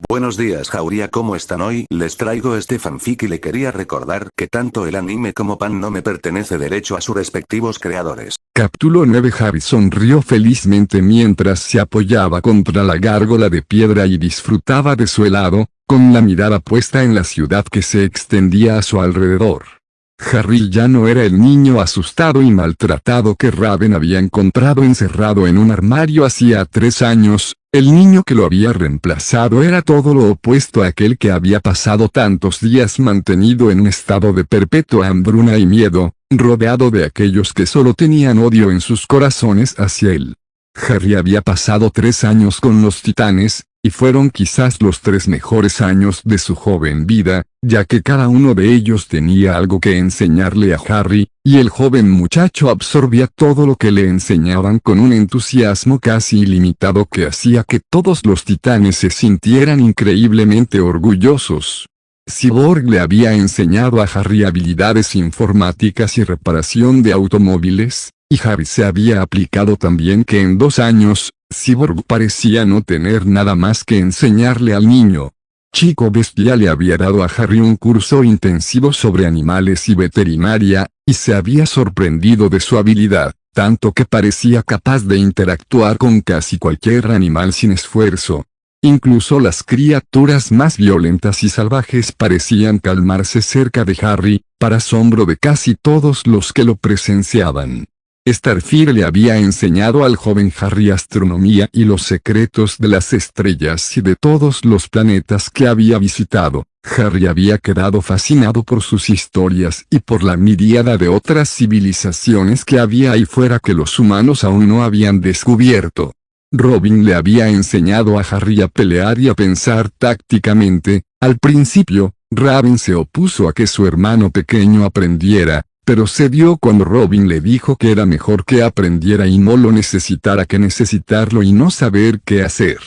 Buenos días Jauría, ¿cómo están hoy? Les traigo este fanfic y le quería recordar que tanto el anime como Pan no me pertenece derecho a sus respectivos creadores. Capítulo 9. Javi sonrió felizmente mientras se apoyaba contra la gárgola de piedra y disfrutaba de su helado, con la mirada puesta en la ciudad que se extendía a su alrededor. Harry ya no era el niño asustado y maltratado que Raven había encontrado encerrado en un armario hacía 3 años. El niño que lo había reemplazado era todo lo opuesto a aquel que había pasado tantos días mantenido en un estado de perpetua hambruna y miedo, rodeado de aquellos que solo tenían odio en sus corazones hacia él. Harry había pasado 3 años con los titanes, y fueron quizás los 3 mejores años de su joven vida, ya que cada uno de ellos tenía algo que enseñarle a Harry, y el joven muchacho absorbía todo lo que le enseñaban con un entusiasmo casi ilimitado que hacía que todos los titanes se sintieran increíblemente orgullosos. Cyborg le había enseñado a Harry habilidades informáticas y reparación de automóviles, y Harry se había aplicado también que en 2 años, Cyborg parecía no tener nada más que enseñarle al niño. Chico Bestia le había dado a Harry un curso intensivo sobre animales y veterinaria, y se había sorprendido de su habilidad, tanto que parecía capaz de interactuar con casi cualquier animal sin esfuerzo. Incluso las criaturas más violentas y salvajes parecían calmarse cerca de Harry, para asombro de casi todos los que lo presenciaban. Starfire le había enseñado al joven Harry astronomía y los secretos de las estrellas y de todos los planetas que había visitado. Harry había quedado fascinado por sus historias y por la miríada de otras civilizaciones que había ahí fuera que los humanos aún no habían descubierto. Robin le había enseñado a Harry a pelear y a pensar tácticamente. Al principio, Raven se opuso a que su hermano pequeño aprendiera, pero cedió cuando Robin le dijo que era mejor que aprendiera y no lo necesitara que necesitarlo y no saber qué hacer.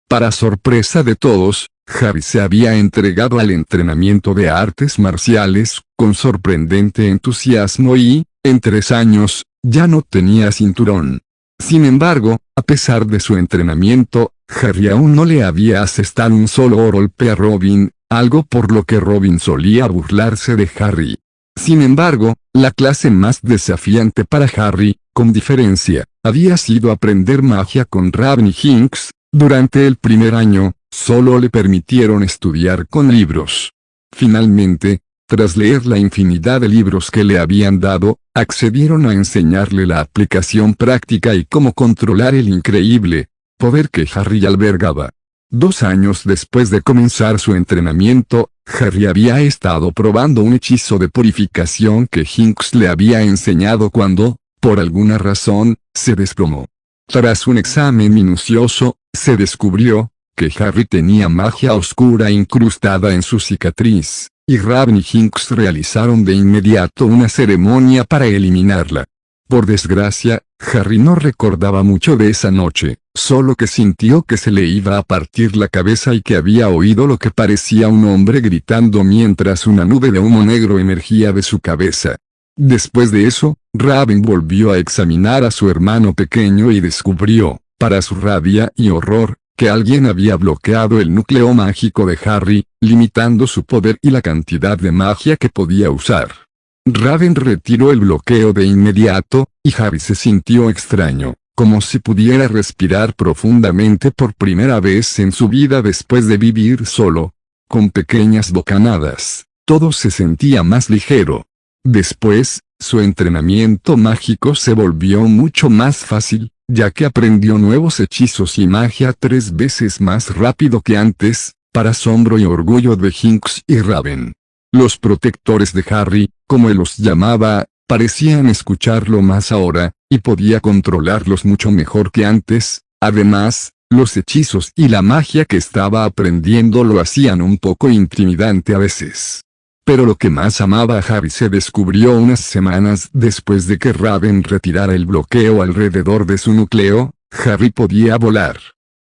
Para sorpresa de todos, Harry se había entregado al entrenamiento de artes marciales, con sorprendente entusiasmo y, en 3 años, ya no tenía cinturón. Sin embargo, a pesar de su entrenamiento, Harry aún no le había asestado un solo golpe a Robin, algo por lo que Robin solía burlarse de Harry. Sin embargo, la clase más desafiante para Harry, con diferencia, había sido aprender magia con Raven y Hinks. Durante el primer año, solo le permitieron estudiar con libros. Finalmente, tras leer la infinidad de libros que le habían dado, accedieron a enseñarle la aplicación práctica y cómo controlar el increíble poder que Harry albergaba. 2 años después de comenzar su entrenamiento, Harry había estado probando un hechizo de purificación que Hinks le había enseñado cuando, por alguna razón, se desplomó. Tras un examen minucioso, se descubrió que Harry tenía magia oscura incrustada en su cicatriz, y Raven y Hinks realizaron de inmediato una ceremonia para eliminarla. Por desgracia, Harry no recordaba mucho de esa noche, solo que sintió que se le iba a partir la cabeza y que había oído lo que parecía un hombre gritando mientras una nube de humo negro emergía de su cabeza. Después de eso, Raven volvió a examinar a su hermano pequeño y descubrió, para su rabia y horror, que alguien había bloqueado el núcleo mágico de Harry, limitando su poder y la cantidad de magia que podía usar. Raven retiró el bloqueo de inmediato, y Harry se sintió extraño, como si pudiera respirar profundamente por primera vez en su vida después de vivir solo. Con pequeñas bocanadas, todo se sentía más ligero. Después, su entrenamiento mágico se volvió mucho más fácil, ya que aprendió nuevos hechizos y magia 3 veces más rápido que antes, para asombro y orgullo de Hinks y Raven. Los protectores de Harry, como él los llamaba, parecían escucharlo más ahora, y podía controlarlos mucho mejor que antes. Además, los hechizos y la magia que estaba aprendiendo lo hacían un poco intimidante a veces. Pero lo que más amaba a Harry se descubrió unas semanas después de que Raven retirara el bloqueo alrededor de su núcleo. Harry podía volar.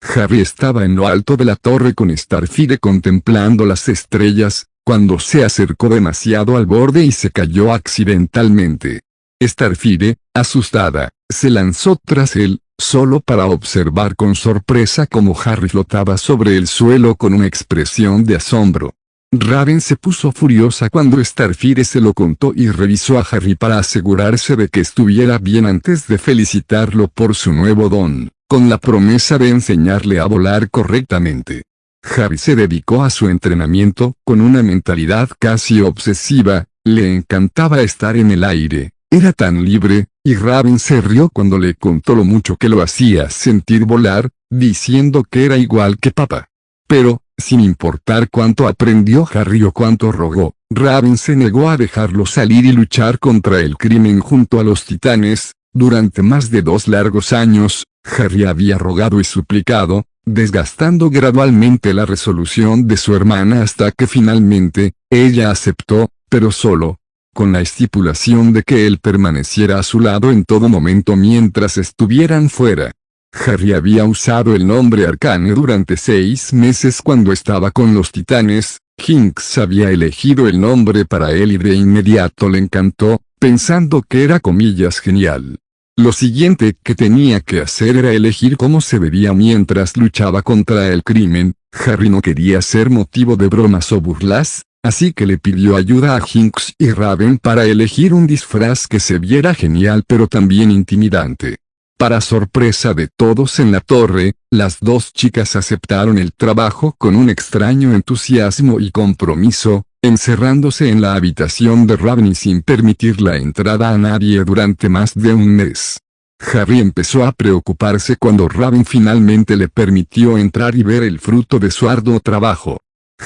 Harry estaba en lo alto de la torre con Starfire contemplando las estrellas, cuando se acercó demasiado al borde y se cayó accidentalmente. Starfire, asustada, se lanzó tras él, solo para observar con sorpresa cómo Harry flotaba sobre el suelo con una expresión de asombro. Raven se puso furiosa cuando Starfire se lo contó y revisó a Harry para asegurarse de que estuviera bien antes de felicitarlo por su nuevo don, con la promesa de enseñarle a volar correctamente. Harry se dedicó a su entrenamiento con una mentalidad casi obsesiva, le encantaba estar en el aire, era tan libre, y Raven se rió cuando le contó lo mucho que lo hacía sentir volar, diciendo que era igual que papá. Pero, sin importar cuánto aprendió Harry o cuánto rogó, Raven se negó a dejarlo salir y luchar contra el crimen junto a los titanes. Durante más de 2 largos años, Harry había rogado y suplicado, desgastando gradualmente la resolución de su hermana hasta que finalmente, ella aceptó, pero solo con la estipulación de que él permaneciera a su lado en todo momento mientras estuvieran fuera. Harry había usado el nombre Arcane durante 6 meses cuando estaba con los titanes. Hinks había elegido el nombre para él y de inmediato le encantó, pensando que era comillas genial. Lo siguiente que tenía que hacer era elegir cómo se vería mientras luchaba contra el crimen. Harry no quería ser motivo de bromas o burlas, así que le pidió ayuda a Hinks y Raven para elegir un disfraz que se viera genial pero también intimidante. Para sorpresa de todos en la torre, las 2 chicas aceptaron el trabajo con un extraño entusiasmo y compromiso, encerrándose en la habitación de Raven y sin permitir la entrada a nadie durante más de un mes. Harry empezó a preocuparse cuando Raven finalmente le permitió entrar y ver el fruto de su arduo trabajo.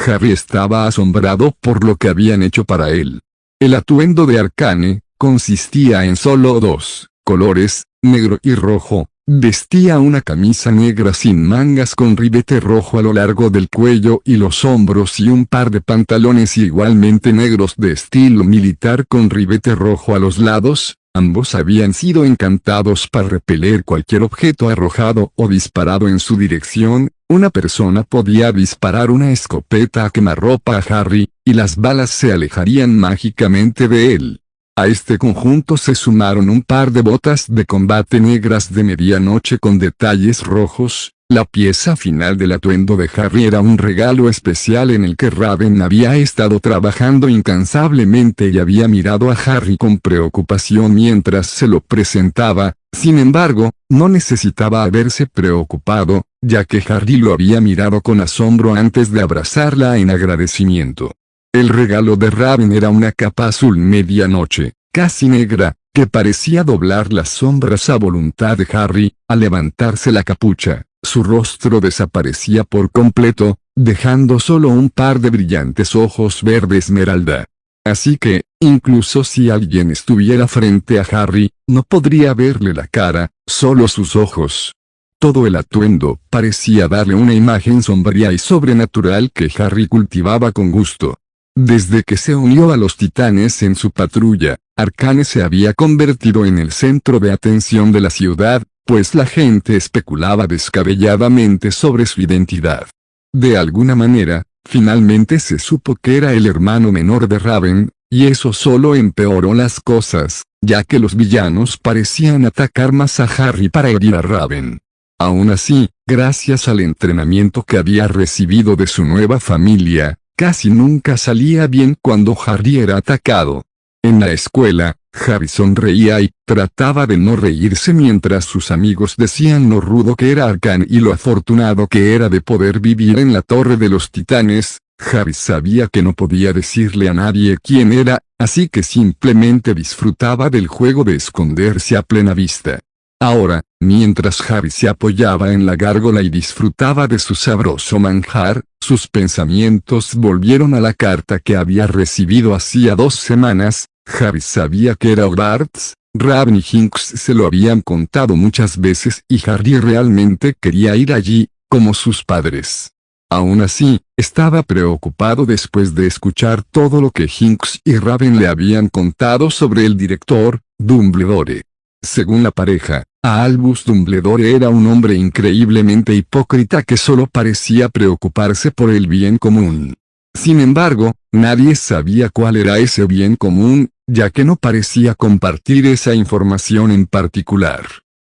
Harry estaba asombrado por lo que habían hecho para él. El atuendo de Arcane consistía en solo 2 colores, negro y rojo. Vestía una camisa negra sin mangas con ribete rojo a lo largo del cuello y los hombros y un par de pantalones igualmente negros de estilo militar con ribete rojo a los lados. Ambos habían sido encantados para repeler cualquier objeto arrojado o disparado en su dirección. Una persona podía disparar una escopeta a quemarropa a Harry, y las balas se alejarían mágicamente de él. A este conjunto se sumaron un par de botas de combate negras de medianoche con detalles rojos. La pieza final del atuendo de Harry era un regalo especial en el que Raven había estado trabajando incansablemente y había mirado a Harry con preocupación mientras se lo presentaba. Sin embargo, no necesitaba haberse preocupado, ya que Harry lo había mirado con asombro antes de abrazarla en agradecimiento. El regalo de Raven era una capa azul medianoche, casi negra, que parecía doblar las sombras a voluntad de Harry. Al levantarse la capucha, su rostro desaparecía por completo, dejando solo un par de brillantes ojos verde esmeralda. Así que, incluso si alguien estuviera frente a Harry, no podría verle la cara, solo sus ojos. Todo el atuendo parecía darle una imagen sombría y sobrenatural que Harry cultivaba con gusto. Desde que se unió a los titanes en su patrulla, Arcane se había convertido en el centro de atención de la ciudad, pues la gente especulaba descabelladamente sobre su identidad. De alguna manera, finalmente se supo que era el hermano menor de Raven, y eso solo empeoró las cosas, ya que los villanos parecían atacar más a Harry para herir a Raven. Aún así, gracias al entrenamiento que había recibido de su nueva familia, casi nunca salía bien cuando Harry era atacado. En la escuela, Harry sonreía y trataba de no reírse mientras sus amigos decían lo rudo que era Arcane y lo afortunado que era de poder vivir en la Torre de los Titanes. Harry sabía que no podía decirle a nadie quién era, así que simplemente disfrutaba del juego de esconderse a plena vista. Ahora, mientras Harry se apoyaba en la gárgola y disfrutaba de su sabroso manjar, sus pensamientos volvieron a la carta que había recibido hacía 2 semanas. Harry sabía que era Hogwarts. Raven y Hinks se lo habían contado muchas veces y Harry realmente quería ir allí, como sus padres. Aún así, estaba preocupado después de escuchar todo lo que Hinks y Raven le habían contado sobre el director, Dumbledore. Según la pareja, Albus Dumbledore era un hombre increíblemente hipócrita que solo parecía preocuparse por el bien común. Sin embargo, nadie sabía cuál era ese bien común, ya que no parecía compartir esa información en particular.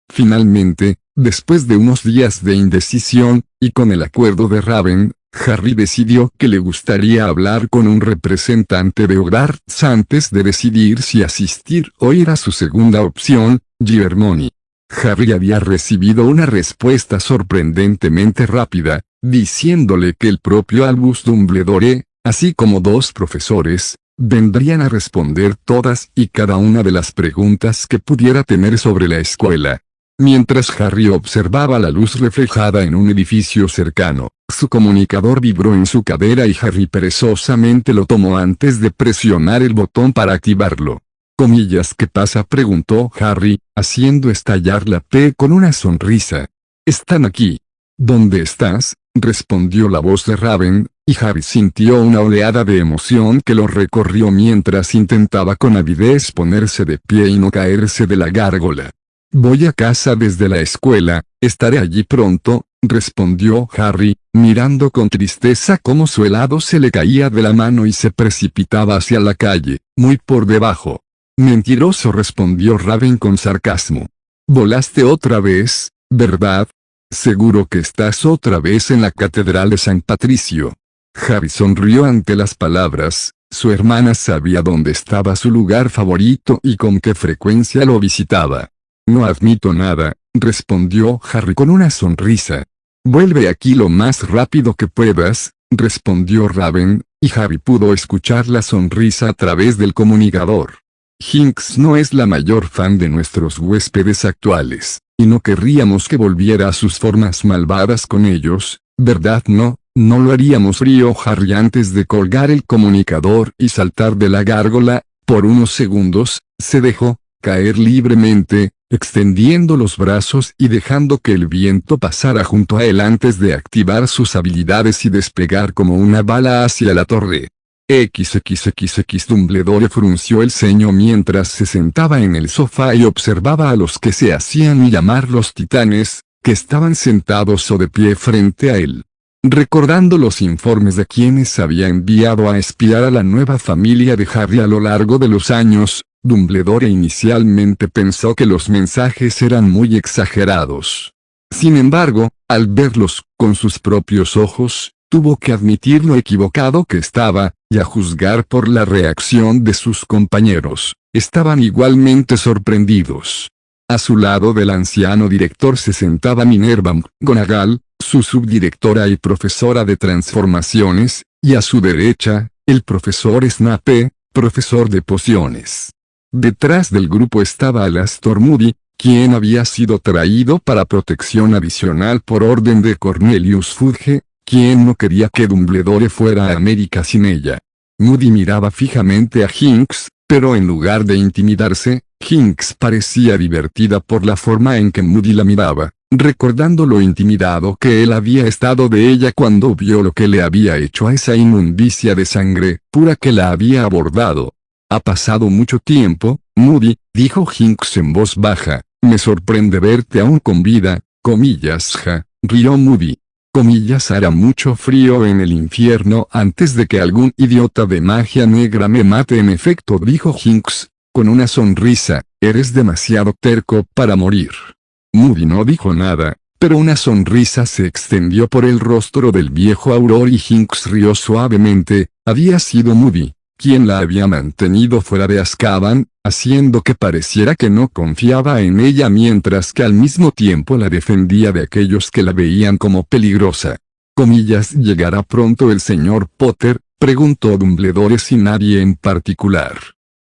Finalmente, después de unos días de indecisión, y con el acuerdo de Raven, Harry decidió que le gustaría hablar con un representante de Hogwarts antes de decidir si asistir o ir a su segunda opción, Hermione. Harry había recibido una respuesta sorprendentemente rápida, diciéndole que el propio Albus Dumbledore, así como 2 profesores, vendrían a responder todas y cada una de las preguntas que pudiera tener sobre la escuela. Mientras Harry observaba la luz reflejada en un edificio cercano, su comunicador vibró en su cadera y Harry perezosamente lo tomó antes de presionar el botón para activarlo. —¿Comillas qué pasa? —preguntó Harry, haciendo estallar la P con una sonrisa. —Están aquí. —¿Dónde estás? —respondió la voz de Raven, y Harry sintió una oleada de emoción que lo recorrió mientras intentaba con avidez ponerse de pie y no caerse de la gárgola. —Voy a casa desde la escuela, estaré allí pronto —respondió Harry, mirando con tristeza cómo su helado se le caía de la mano y se precipitaba hacia la calle, muy por debajo. —Mentiroso —respondió Raven con sarcasmo. —Volaste otra vez, ¿verdad? Seguro que estás otra vez en la Catedral de San Patricio. Harry sonrió ante las palabras. Su hermana sabía dónde estaba su lugar favorito y con qué frecuencia lo visitaba. —No admito nada —respondió Harry con una sonrisa. —Vuelve aquí lo más rápido que puedas —respondió Raven, y Harry pudo escuchar la sonrisa a través del comunicador. Jinx no es la mayor fan de nuestros huéspedes actuales, y no querríamos que volviera a sus formas malvadas con ellos, ¿verdad? No lo haríamos. Rió Harry antes de colgar el comunicador y saltar de la gárgola. Por unos segundos, se dejó caer libremente, extendiendo los brazos y dejando que el viento pasara junto a él antes de activar sus habilidades y despegar como una bala hacia la torre. XXXX Dumbledore frunció el ceño mientras se sentaba en el sofá y observaba a los que se hacían llamar los titanes, que estaban sentados o de pie frente a él. Recordando los informes de quienes había enviado a espiar a la nueva familia de Harry a lo largo de los años, Dumbledore inicialmente pensó que los mensajes eran muy exagerados. Sin embargo, al verlos con sus propios ojos, tuvo que admitir lo equivocado que estaba, y a juzgar por la reacción de sus compañeros, estaban igualmente sorprendidos. A su lado del anciano director se sentaba Minerva McGonagall, su subdirectora y profesora de transformaciones, y a su derecha, el profesor Snape, profesor de pociones. Detrás del grupo estaba Alastor Moody, quien había sido traído para protección adicional por orden de Cornelius Fudge, quien no quería que Dumbledore fuera a América sin ella. Moody miraba fijamente a Jinx, pero en lugar de intimidarse, Jinx parecía divertida por la forma en que Moody la miraba, recordando lo intimidado que él había estado de ella cuando vio lo que le había hecho a esa inmundicia de sangre pura que la había abordado. —Ha pasado mucho tiempo, Moody —dijo Jinx en voz baja—, me sorprende verte aún con vida, comillas rió Moody. Comillas hará mucho frío en el infierno antes de que algún idiota de magia negra me mate. En efecto dijo Jinx, con una sonrisa, eres demasiado terco para morir. Moody no dijo nada, pero una sonrisa se extendió por el rostro del viejo Auror y Jinx rió suavemente. Había sido Moody quien la había mantenido fuera de Azkaban, haciendo que pareciera que no confiaba en ella mientras que al mismo tiempo la defendía de aquellos que la veían como peligrosa. Comillas ¿llegará pronto el señor Potter? Preguntó Dumbledore sin nadie en particular.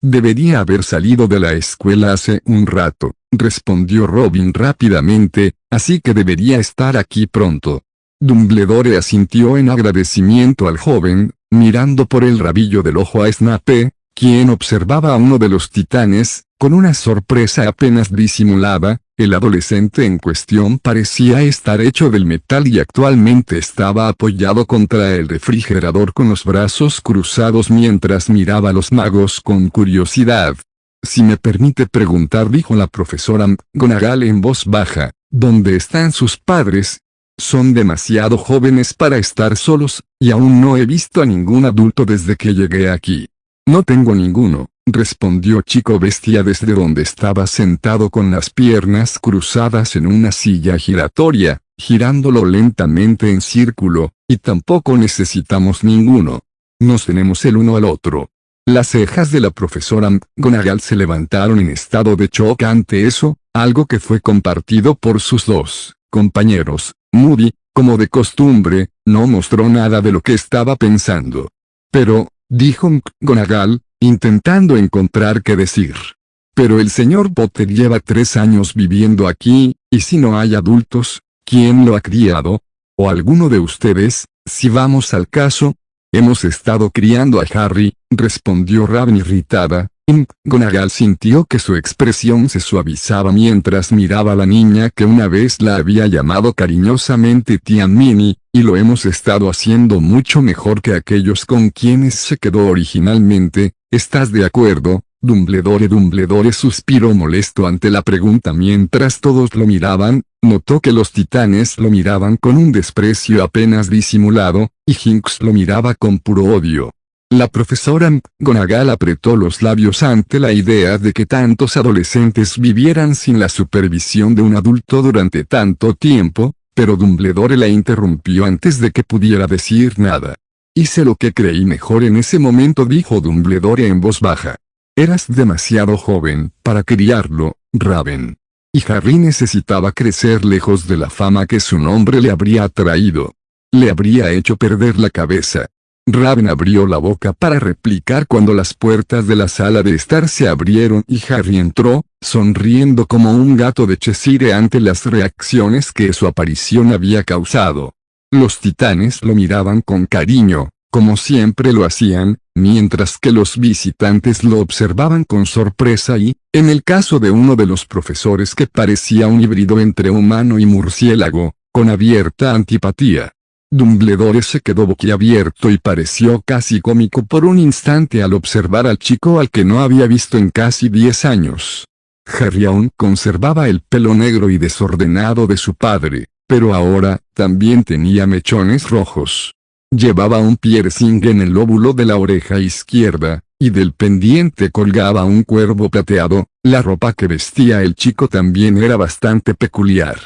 Debería haber salido de la escuela hace un rato, respondió Robin rápidamente, así que debería estar aquí pronto. Dumbledore asintió en agradecimiento al joven, mirando por el rabillo del ojo a Snape, quien observaba a uno de los titanes, con una sorpresa apenas disimulada. El adolescente en cuestión parecía estar hecho del metal y actualmente estaba apoyado contra el refrigerador con los brazos cruzados mientras miraba a los magos con curiosidad. Si me permite preguntar, dijo la profesora McGonagall en voz baja, ¿dónde están sus padres? Son demasiado jóvenes para estar solos, y aún no he visto a ningún adulto desde que llegué aquí. No tengo ninguno, respondió Chico Bestia desde donde estaba sentado con las piernas cruzadas en una silla giratoria, girándolo lentamente en círculo, y tampoco necesitamos ninguno. Nos tenemos el uno al otro. Las cejas de la profesora McGonagall se levantaron en estado de shock ante eso, algo que fue compartido por sus dos compañeros. Moody, como de costumbre, no mostró nada de lo que estaba pensando. Pero, dijo McGonagall, intentando encontrar qué decir. Pero el señor Potter lleva 3 años viviendo aquí, y si no hay adultos, ¿quién lo ha criado? ¿O alguno de ustedes, si vamos al caso? Hemos estado criando a Harry, respondió Raven irritada, y McGonagall sintió que su expresión se suavizaba mientras miraba a la niña que una vez la había llamado cariñosamente tía Minnie, y lo hemos estado haciendo mucho mejor que aquellos con quienes se quedó originalmente. ¿Estás de acuerdo, Dumbledore? Dumbledore suspiró molesto ante la pregunta mientras todos lo miraban. Notó que los titanes lo miraban con un desprecio apenas disimulado, y Hinks lo miraba con puro odio. La profesora McGonagall apretó los labios ante la idea de que tantos adolescentes vivieran sin la supervisión de un adulto durante tanto tiempo, pero Dumbledore la interrumpió antes de que pudiera decir nada. Hice lo que creí mejor en ese momento, dijo Dumbledore en voz baja. Eras demasiado joven para criarlo, Raven. Y Harry necesitaba crecer lejos de la fama que su nombre le habría traído. Le habría hecho perder la cabeza. Raven abrió la boca para replicar cuando las puertas de la sala de estar se abrieron y Harry entró, sonriendo como un gato de Cheshire ante las reacciones que su aparición había causado. Los titanes lo miraban con cariño, como siempre lo hacían, mientras que los visitantes lo observaban con sorpresa y, en el caso de uno de los profesores que parecía un híbrido entre humano y murciélago, con abierta antipatía. Dumbledore se quedó boquiabierto y pareció casi cómico por un instante al observar al chico al que no había visto en casi 10 años. Harry aún conservaba el pelo negro y desordenado de su padre, pero ahora, también tenía mechones rojos. Llevaba un piercing en el lóbulo de la oreja izquierda, y del pendiente colgaba un cuervo plateado. La ropa que vestía el chico también era bastante peculiar.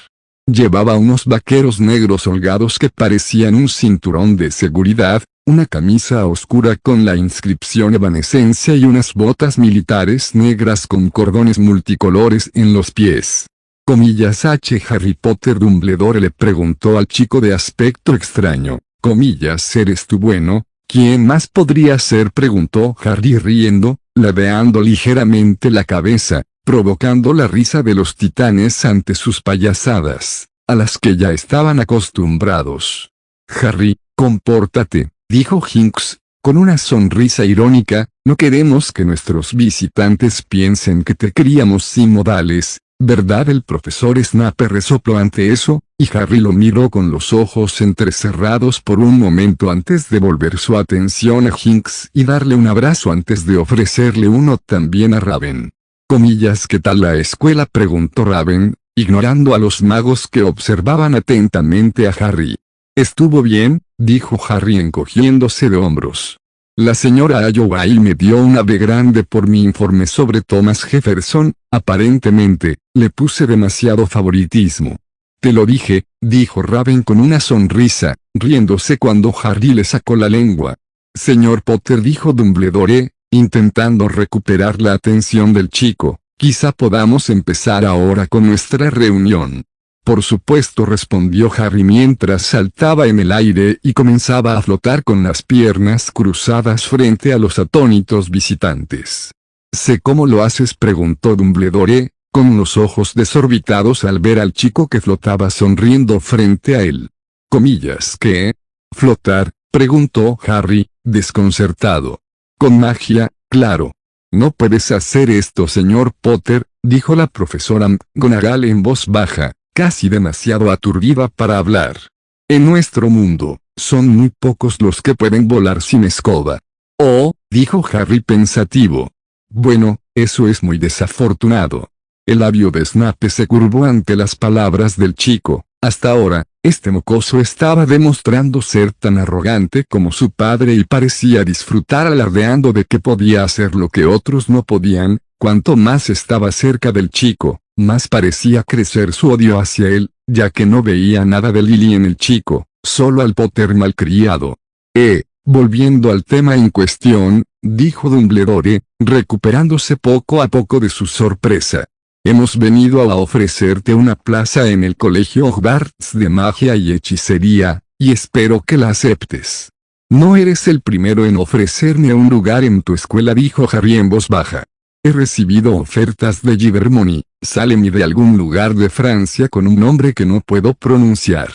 Llevaba unos vaqueros negros holgados que parecían un cinturón de seguridad, una camisa oscura con la inscripción Evanescencia y unas botas militares negras con cordones multicolores en los pies. Comillas H. Harry Potter. Dumbledore le preguntó al chico de aspecto extraño. Comillas, ¿eres tú? Bueno, ¿quién más podría ser? Preguntó Harry riendo, ladeando ligeramente la cabeza, provocando la risa de los titanes ante sus payasadas, a las que ya estaban acostumbrados. Harry, compórtate, dijo Hinks, con una sonrisa irónica, no queremos que nuestros visitantes piensen que te criamos sin modales, ¿verdad? El profesor Snape resopló ante eso, y Harry lo miró con los ojos entrecerrados por un momento antes de volver su atención a Hinks y darle un abrazo antes de ofrecerle uno también a Raven. Comillas, ¿qué tal la escuela? Preguntó Raven, ignorando a los magos que observaban atentamente a Harry. Estuvo bien, dijo Harry encogiéndose de hombros. La señora Alloway me dio una B grande por mi informe sobre Thomas Jefferson, aparentemente, le puse demasiado favoritismo. Te lo dije, dijo Raven con una sonrisa, riéndose cuando Harry le sacó la lengua. Señor Potter, dijo Dumbledore, intentando recuperar la atención del chico, quizá podamos empezar ahora con nuestra reunión. Por supuesto, respondió Harry mientras saltaba en el aire y comenzaba a flotar con las piernas cruzadas frente a los atónitos visitantes. ¿Sé cómo lo haces? Preguntó Dumbledore, con los ojos desorbitados al ver al chico que flotaba sonriendo frente a él. Comillas, ¿qué? ¿Flotar? Preguntó Harry, desconcertado. Con magia, claro. No puedes hacer esto, señor Potter, dijo la profesora McGonagall en voz baja, casi demasiado aturdida para hablar. En nuestro mundo, son muy pocos los que pueden volar sin escoba. Oh, dijo Harry pensativo. Bueno, eso es muy desafortunado. El labio de Snape se curvó ante las palabras del chico, Hasta ahora, este mocoso estaba demostrando ser tan arrogante como su padre y parecía disfrutar alardeando de que podía hacer lo que otros no podían. Cuanto más estaba cerca del chico, más parecía crecer su odio hacia él, ya que no veía nada de Lily en el chico, solo al Potter malcriado. Volviendo al tema en cuestión, dijo Dumbledore, recuperándose poco a poco de su sorpresa. Hemos venido a ofrecerte una plaza en el Colegio Hogwarts de Magia y Hechicería, y espero que la aceptes. No eres el primero en ofrecerme un lugar en tu escuela, dijo Harry en voz baja. He recibido ofertas de Givermony, Salem y de algún lugar de Francia con un nombre que no puedo pronunciar.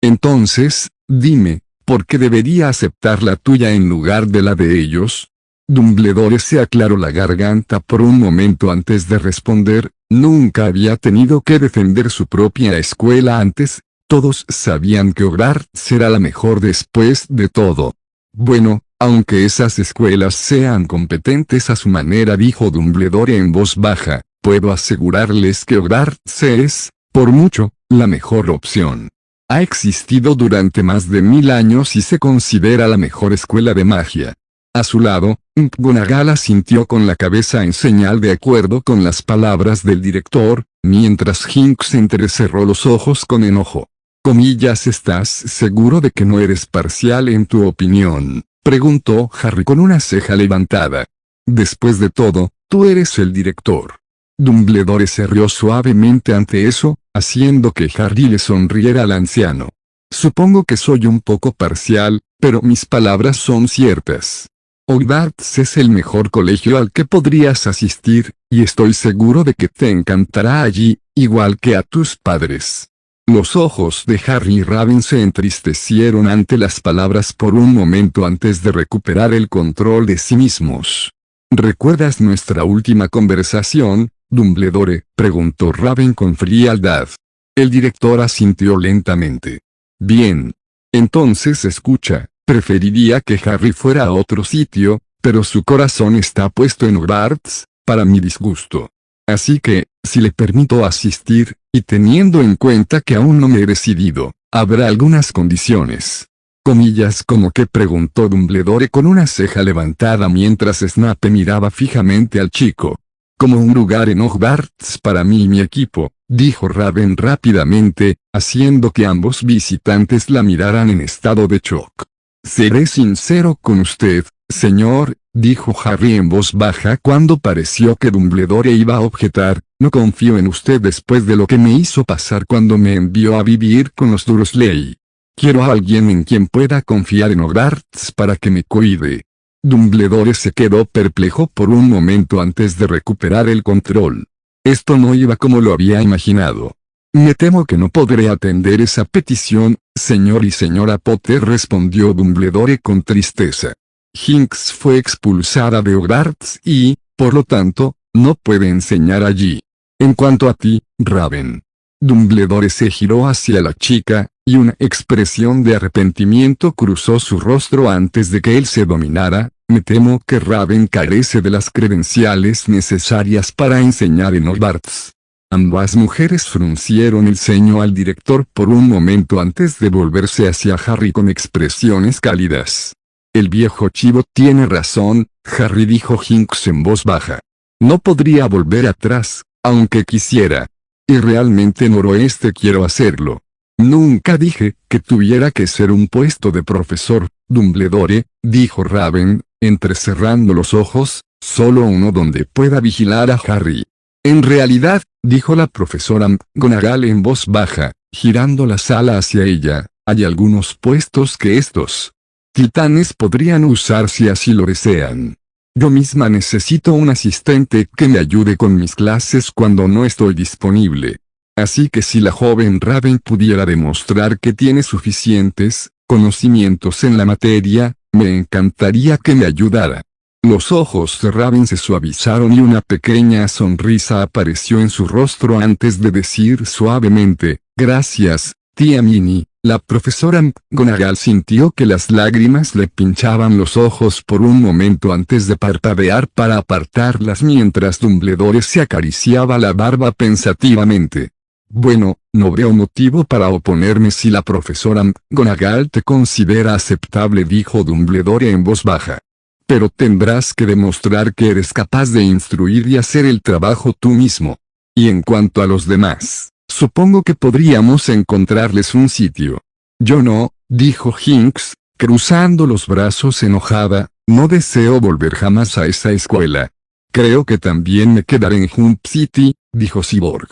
Entonces, dime, ¿por qué debería aceptar la tuya en lugar de la de ellos? Dumbledore se aclaró la garganta por un momento antes de responder. Nunca había tenido que defender su propia escuela antes. Todos sabían que Hogwarts era la mejor después de todo. Bueno, aunque esas escuelas sean competentes a su manera, dijo Dumbledore en voz baja, puedo asegurarles que Hogwarts es, por mucho, la mejor opción. Ha existido durante más de 1000 años y se considera la mejor escuela de magia. A su lado, McGonagall asintió con la cabeza en señal de acuerdo con las palabras del director, mientras Hinks entrecerró los ojos con enojo. Comillas, ¿estás seguro de que no eres parcial en tu opinión?, preguntó Harry con una ceja levantada. Después de todo, tú eres el director. Dumbledore se rió suavemente ante eso, haciendo que Harry le sonriera al anciano. Supongo que soy un poco parcial, pero mis palabras son ciertas. Hogwarts es el mejor colegio al que podrías asistir, y estoy seguro de que te encantará allí, igual que a tus padres. Los ojos de Harry y Raven se entristecieron ante las palabras por un momento antes de recuperar el control de sí mismos. ¿Recuerdas nuestra última conversación, Dumbledore?, preguntó Raven con frialdad. El director asintió lentamente. Bien. Entonces escucha. Preferiría que Harry fuera a otro sitio, pero su corazón está puesto en Hogwarts, para mi disgusto. Así que, si le permito asistir, y teniendo en cuenta que aún no me he decidido, habrá algunas condiciones. Comillas, ¿como qué?, preguntó Dumbledore con una ceja levantada mientras Snape miraba fijamente al chico. Como un lugar en Hogwarts para mí y mi equipo, dijo Raven rápidamente, haciendo que ambos visitantes la miraran en estado de shock. Seré sincero con usted, señor, dijo Harry en voz baja cuando pareció que Dumbledore iba a objetar, no confío en usted después de lo que me hizo pasar cuando me envió a vivir con los Dursley. Quiero a alguien en quien pueda confiar en Hogwarts para que me cuide. Dumbledore se quedó perplejo por un momento antes de recuperar el control. Esto no iba como lo había imaginado. Me temo que no podré atender esa petición, señor y señora Potter, respondió Dumbledore con tristeza. Hinks fue expulsada de Hogwarts y, por lo tanto, no puede enseñar allí. En cuanto a ti, Raven. Dumbledore se giró hacia la chica, y una expresión de arrepentimiento cruzó su rostro antes de que él se dominara. Me temo que Raven carece de las credenciales necesarias para enseñar en Hogwarts. Ambas mujeres fruncieron el ceño al director por un momento antes de volverse hacia Harry con expresiones cálidas. El viejo chivo tiene razón, Harry, dijo Hinks en voz baja. No podría volver atrás, aunque quisiera. Y realmente noroeste quiero hacerlo. Nunca dije que tuviera que ser un puesto de profesor, Dumbledore, dijo Raven, entrecerrando los ojos, solo uno donde pueda vigilar a Harry. En realidad, dijo la profesora McGonagall en voz baja, girando la sala hacia ella, hay algunos puestos que estos titanes podrían usar si así lo desean. Yo misma necesito un asistente que me ayude con mis clases cuando no estoy disponible. Así que si la joven Raven pudiera demostrar que tiene suficientes conocimientos en la materia, me encantaría que me ayudara. Los ojos de Raven se suavizaron y una pequeña sonrisa apareció en su rostro antes de decir suavemente, gracias, tía Minnie. La profesora McGonagall sintió que las lágrimas le pinchaban los ojos por un momento antes de parpadear para apartarlas mientras Dumbledore se acariciaba la barba pensativamente. Bueno, No veo motivo para oponerme si la profesora McGonagall te considera aceptable, dijo Dumbledore en voz baja. Pero tendrás que demostrar que eres capaz de instruir y hacer el trabajo tú mismo. Y en cuanto a los demás, supongo que podríamos encontrarles un sitio. Yo no, dijo Hinks, cruzando los brazos enojada, no deseo volver jamás a esa escuela. Creo que también me quedaré en Hump City, dijo Cyborg.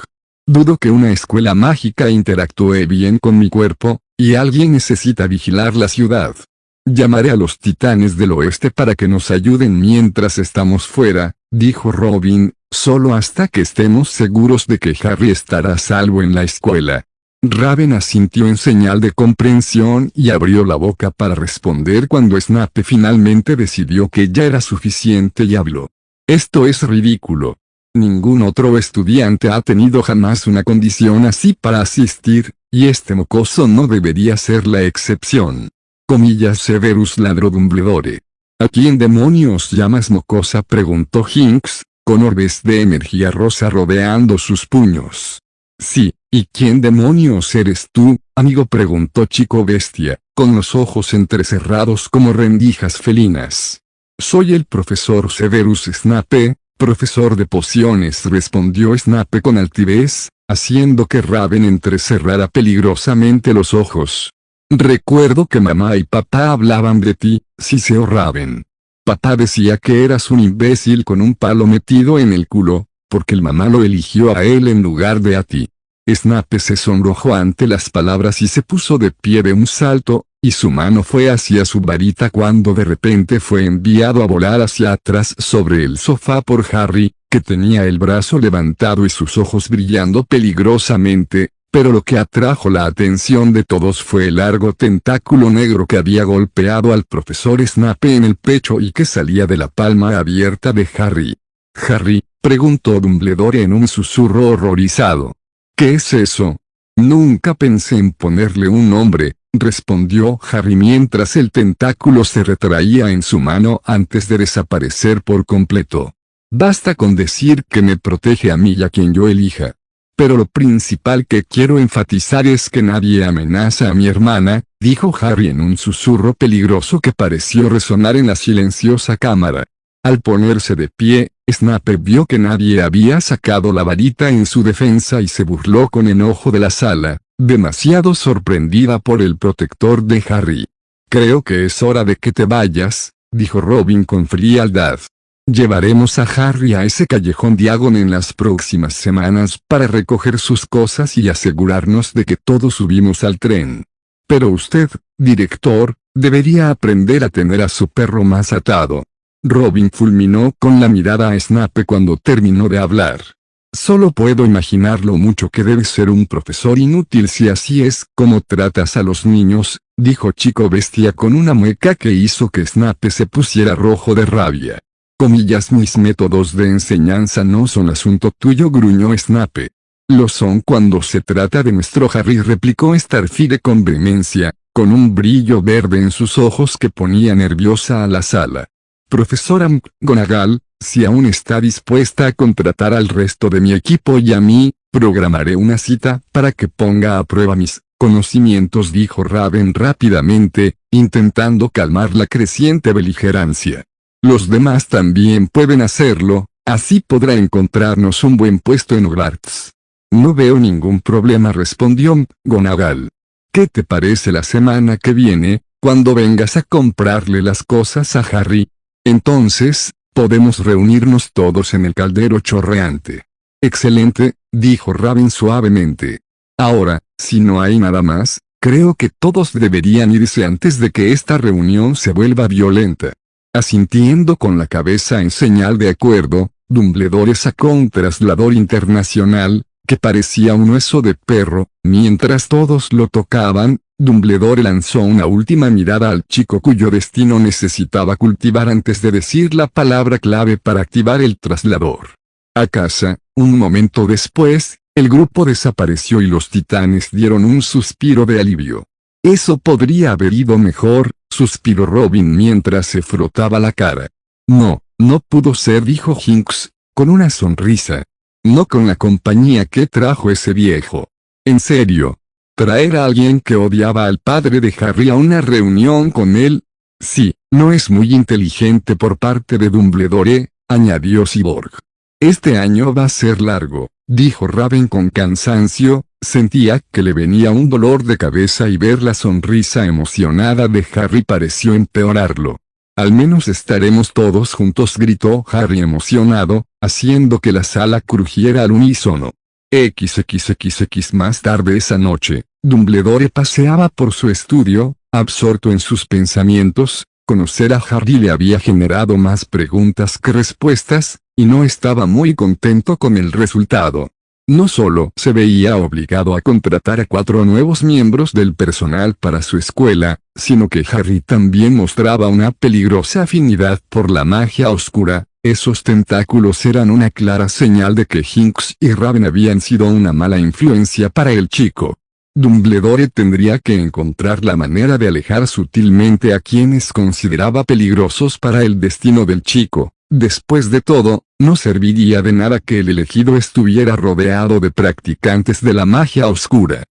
Dudo que una escuela mágica interactúe bien con mi cuerpo, y alguien necesita vigilar la ciudad. Llamaré a los Titanes del Oeste para que nos ayuden mientras estamos fuera, dijo Robin, solo hasta que estemos seguros de que Harry estará a salvo en la escuela. Raven asintió en señal de comprensión y abrió la boca para responder cuando Snape finalmente decidió que ya era suficiente y habló. Esto es ridículo. Ningún otro estudiante ha tenido jamás una condición así para asistir, y este mocoso no debería ser la excepción. Comillas Severus, ladró Dumbledore. ¿A quién demonios llamas mocosa?, preguntó Hinks, con orbes de energía rosa rodeando sus puños. Sí, ¿y quién demonios eres tú, amigo?, preguntó Chico Bestia, con los ojos entrecerrados como rendijas felinas. Soy el profesor Severus Snape, profesor de pociones, respondió Snape con altivez, haciendo que Raven entrecerrara peligrosamente los ojos. Recuerdo que mamá y papá hablaban de ti, siseó Raven. Papá decía que eras un imbécil con un palo metido en el culo, porque el mamá lo eligió a él en lugar de a ti. Snape se sonrojó ante las palabras y se puso de pie de un salto, y su mano fue hacia su varita cuando de repente fue enviado a volar hacia atrás sobre el sofá por Harry, que tenía el brazo levantado y sus ojos brillando peligrosamente, pero lo que atrajo la atención de todos fue el largo tentáculo negro que había golpeado al profesor Snape en el pecho y que salía de la palma abierta de Harry. «Harry», preguntó Dumbledore en un susurro horrorizado. «¿Qué es eso?» «Nunca pensé en ponerle un nombre», respondió Harry mientras el tentáculo se retraía en su mano antes de desaparecer por completo. «Basta con decir que me protege a mí y a quien yo elija. Pero lo principal que quiero enfatizar es que nadie amenaza a mi hermana», dijo Harry en un susurro peligroso que pareció resonar en la silenciosa cámara. Al ponerse de pie, Snape vio que nadie había sacado la varita en su defensa y se burló con enojo de la sala, demasiado sorprendida por el protector de Harry. «Creo que es hora de que te vayas», dijo Robin con frialdad. «Llevaremos a Harry a ese callejón Diagon en las próximas semanas para recoger sus cosas y asegurarnos de que todos subimos al tren. Pero usted, director, debería aprender a tener a su perro más atado». Robin fulminó con la mirada a Snape cuando terminó de hablar. «Solo puedo imaginar lo mucho que debe ser un profesor inútil si así es como tratas a los niños», dijo Chico Bestia con una mueca que hizo que Snape se pusiera rojo de rabia. «Comillas, mis métodos de enseñanza no son asunto tuyo», gruñó Snape. «Lo son cuando se trata de nuestro Harry», replicó Starfire con vehemencia, con un brillo verde en sus ojos que ponía nerviosa a la sala. «Profesora McGonagall, si aún está dispuesta a contratar al resto de mi equipo y a mí, programaré una cita para que ponga a prueba mis conocimientos», dijo Raven rápidamente, intentando calmar la creciente beligerancia. «Los demás también pueden hacerlo, así podrá encontrarnos un buen puesto en Hogwarts». «No veo ningún problema», respondió McGonagall. «¿Qué te parece la semana que viene, cuando vengas a comprarle las cosas a Harry? Entonces, podemos reunirnos todos en el caldero chorreante». «Excelente», dijo Raven suavemente. «Ahora, si no hay nada más, creo que todos deberían irse antes de que esta reunión se vuelva violenta». Asintiendo con la cabeza en señal de acuerdo, Dumbledore sacó un traslador internacional, que parecía un hueso de perro. Mientras todos lo tocaban, Dumbledore lanzó una última mirada al chico cuyo destino necesitaba cultivar antes de decir la palabra clave para activar el traslador. A casa, un momento después, el grupo desapareció y los titanes dieron un suspiro de alivio. «Eso podría haber ido mejor», suspiró Robin mientras se frotaba la cara. «No, no pudo ser», dijo Hinks, con una sonrisa. «No con la compañía que trajo ese viejo. En serio. ¿Traer a alguien que odiaba al padre de Harry a una reunión con él? Sí, no es muy inteligente por parte de Dumbledore, añadió Cyborg. Este año va a ser largo, dijo Raven con cansancio, sentía que le venía un dolor de cabeza y ver la sonrisa emocionada de Harry pareció empeorarlo. Al menos estaremos todos juntos, gritó Harry emocionado, haciendo que la sala crujiera al unísono. XXXX más tarde esa noche, Dumbledore paseaba por su estudio, absorto en sus pensamientos. Conocer a Harry le había generado más preguntas que respuestas, y no estaba muy contento con el resultado. No solo se veía obligado a contratar a 4 nuevos miembros del personal para su escuela, sino que Harry también mostraba una peligrosa afinidad por la magia oscura. Esos tentáculos eran una clara señal de que Jinx y Raven habían sido una mala influencia para el chico. Dumbledore tendría que encontrar la manera de alejar sutilmente a quienes consideraba peligrosos para el destino del chico. Después de todo, no serviría de nada que el elegido estuviera rodeado de practicantes de la magia oscura.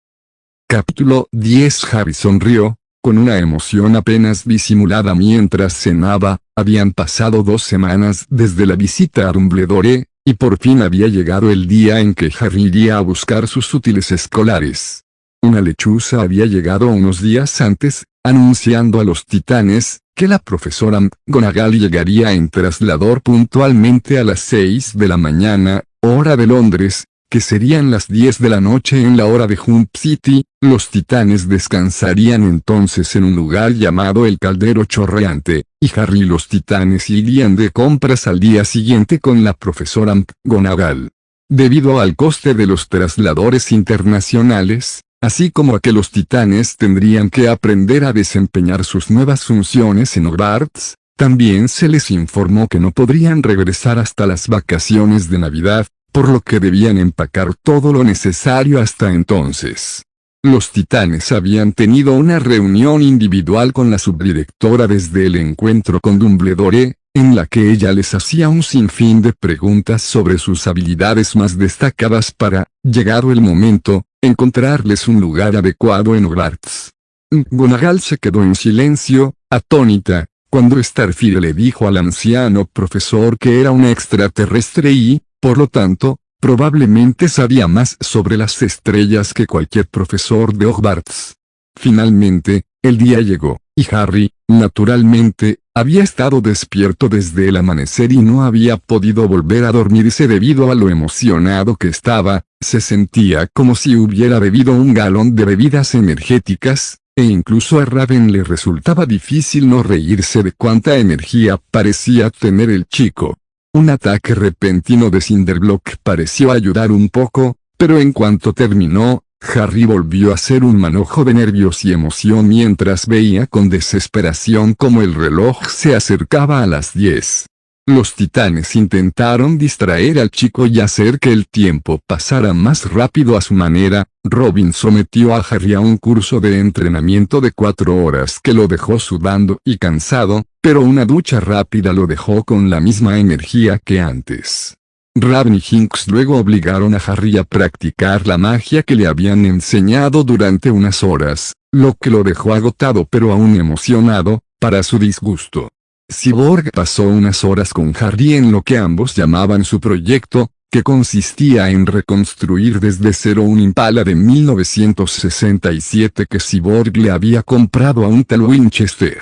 Capítulo 10. Harry sonrió, con una emoción apenas disimulada mientras cenaba. Habían pasado 2 semanas desde la visita a Dumbledore, y por fin había llegado el día en que Harry iría a buscar sus útiles escolares. Una lechuza había llegado unos días antes, anunciando a los titanes, que la profesora McGonagall llegaría en traslador puntualmente a las 6 de la mañana, hora de Londres, que serían las 10 de la noche en la hora de Hump City. Los titanes descansarían entonces en un lugar llamado el Caldero Chorreante, y Harry y los titanes irían de compras al día siguiente con la profesora McGonagall. Debido al coste de los trasladores internacionales, así como a que los titanes tendrían que aprender a desempeñar sus nuevas funciones en Hogwarts, también se les informó que no podrían regresar hasta las vacaciones de Navidad, por lo que debían empacar todo lo necesario hasta entonces. Los titanes habían tenido una reunión individual con la subdirectora desde el encuentro con Dumbledore, en la que ella les hacía un sinfín de preguntas sobre sus habilidades más destacadas para, llegado el momento, encontrarles un lugar adecuado en Hogwarts. McGonagall se quedó en silencio, atónita, cuando Starfire le dijo al anciano profesor que era un extraterrestre y, por lo tanto, probablemente sabía más sobre las estrellas que cualquier profesor de Hogwarts. Finalmente, el día llegó, y Harry, naturalmente, había estado despierto desde el amanecer y no había podido volver a dormirse debido a lo emocionado que estaba. Se sentía como si hubiera bebido un galón de bebidas energéticas, e incluso a Raven le resultaba difícil no reírse de cuánta energía parecía tener el chico. Un ataque repentino de Cinderblock pareció ayudar un poco, pero en cuanto terminó, Harry volvió a ser un manojo de nervios y emoción mientras veía con desesperación cómo el reloj se acercaba a las 10. Los titanes intentaron distraer al chico y hacer que el tiempo pasara más rápido a su manera. Robin sometió a Harry a un curso de entrenamiento de 4 horas que lo dejó sudando y cansado, pero una ducha rápida lo dejó con la misma energía que antes. Raven y Jinx luego obligaron a Harry a practicar la magia que le habían enseñado durante unas horas, lo que lo dejó agotado pero aún emocionado, para su disgusto. Cyborg pasó unas horas con Harry en lo que ambos llamaban su proyecto, que consistía en reconstruir desde cero un Impala de 1967 que Cyborg le había comprado a un tal Winchester.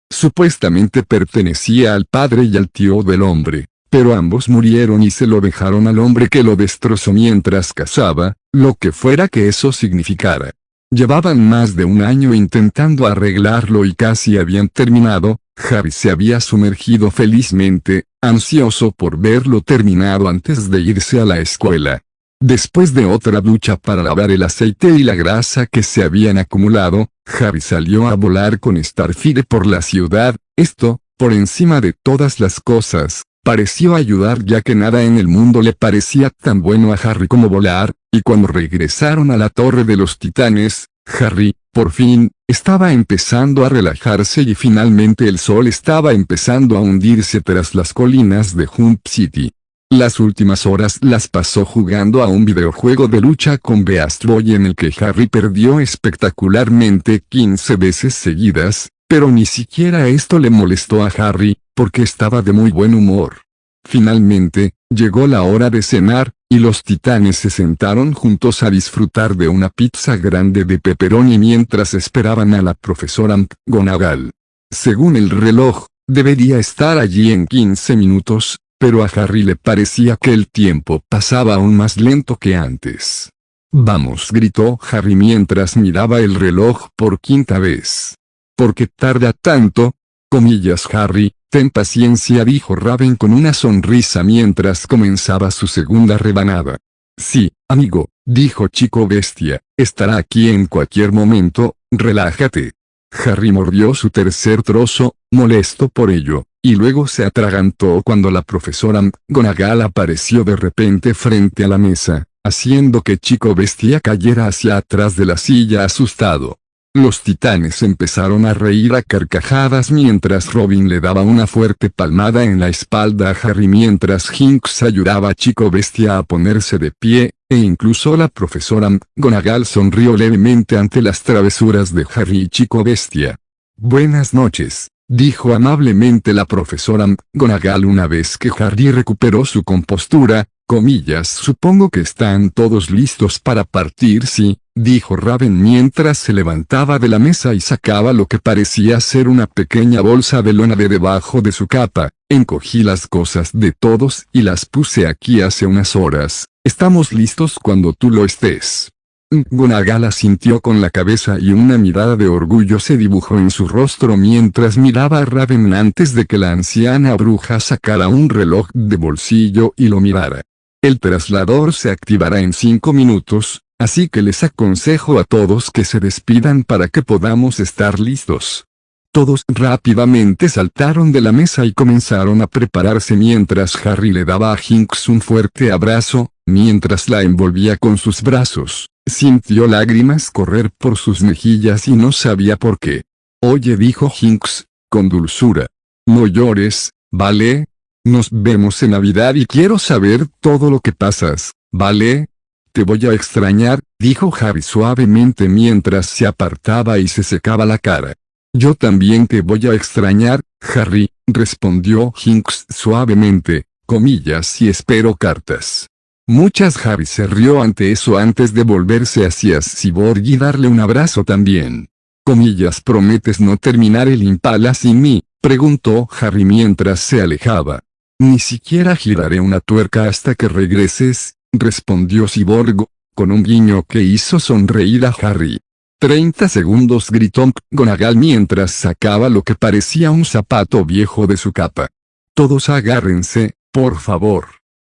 Supuestamente pertenecía al padre y al tío del hombre, pero ambos murieron y se lo dejaron al hombre que lo destrozó mientras cazaba, lo que fuera que eso significara. Llevaban más de un año intentando arreglarlo y casi habían terminado. Harry se había sumergido felizmente, ansioso por verlo terminado antes de irse a la escuela. Después de otra ducha para lavar el aceite y la grasa que se habían acumulado, Harry salió a volar con Starfire por la ciudad. Esto, por encima de todas las cosas, pareció ayudar ya que nada en el mundo le parecía tan bueno a Harry como volar, y cuando regresaron a la Torre de los Titanes, Harry, por fin, estaba empezando a relajarse y finalmente el sol estaba empezando a hundirse tras las colinas de Hump City. Las últimas horas las pasó jugando a un videojuego de lucha con Beast Boy en el que Harry perdió espectacularmente 15 veces seguidas, pero ni siquiera esto le molestó a Harry, porque estaba de muy buen humor. Finalmente, llegó la hora de cenar, y los titanes se sentaron juntos a disfrutar de una pizza grande de pepperoni mientras esperaban a la profesora McGonagall. Según el reloj, debería estar allí en 15 minutos, pero a Harry le parecía que el tiempo pasaba aún más lento que antes. «Vamos», gritó Harry mientras miraba el reloj por quinta vez. «¿Por qué tarda tanto?» Comillas Harry, ten paciencia, dijo Raven con una sonrisa mientras comenzaba su segunda rebanada. «Sí, amigo», dijo Chico Bestia, «estará aquí en cualquier momento, relájate». Harry mordió su tercer trozo, molesto por ello, y luego se atragantó cuando la profesora McGonagall apareció de repente frente a la mesa, haciendo que Chico Bestia cayera hacia atrás de la silla asustado. Los titanes empezaron a reír a carcajadas mientras Robin le daba una fuerte palmada en la espalda a Harry mientras Hinks ayudaba a Chico Bestia a ponerse de pie, e incluso la profesora McGonagall sonrió levemente ante las travesuras de Harry y Chico Bestia. «Buenas noches», dijo amablemente la profesora McGonagall una vez que Harry recuperó su compostura, comillas. «Supongo que están todos listos para partir». «Sí», dijo Raven mientras se levantaba de la mesa y sacaba lo que parecía ser una pequeña bolsa de lona de debajo de su capa. «Encogí las cosas de todos y las puse aquí hace unas horas. Estamos listos cuando tú lo estés». McGonagall asintió con la cabeza y una mirada de orgullo se dibujó en su rostro mientras miraba a Raven antes de que la anciana bruja sacara un reloj de bolsillo y lo mirara. «El traslador se activará en 5 minutos, así que les aconsejo a todos que se despidan para que podamos estar listos». Todos rápidamente saltaron de la mesa y comenzaron a prepararse mientras Harry le daba a Hinks un fuerte abrazo, mientras la envolvía con sus brazos. Sintió lágrimas correr por sus mejillas y no sabía por qué. «Oye», dijo Hinks, con dulzura. «No llores, ¿vale? Nos vemos en Navidad y quiero saber todo lo que pasas, ¿vale? Te voy a extrañar», dijo Harry suavemente mientras se apartaba y se secaba la cara. «Yo también te voy a extrañar, Harry», respondió Hinks suavemente, comillas, «y espero cartas». Muchas. Harry se rió ante eso antes de volverse hacia Cyborg y darle un abrazo también. Comillas. «¿Prometes no terminar el Impala sin mí?», preguntó Harry mientras se alejaba. «Ni siquiera giraré una tuerca hasta que regreses», respondió Cyborg, con un guiño que hizo sonreír a Harry. 30 segundos, gritó McGonagall mientras sacaba lo que parecía un zapato viejo de su capa. «Todos agárrense, por favor».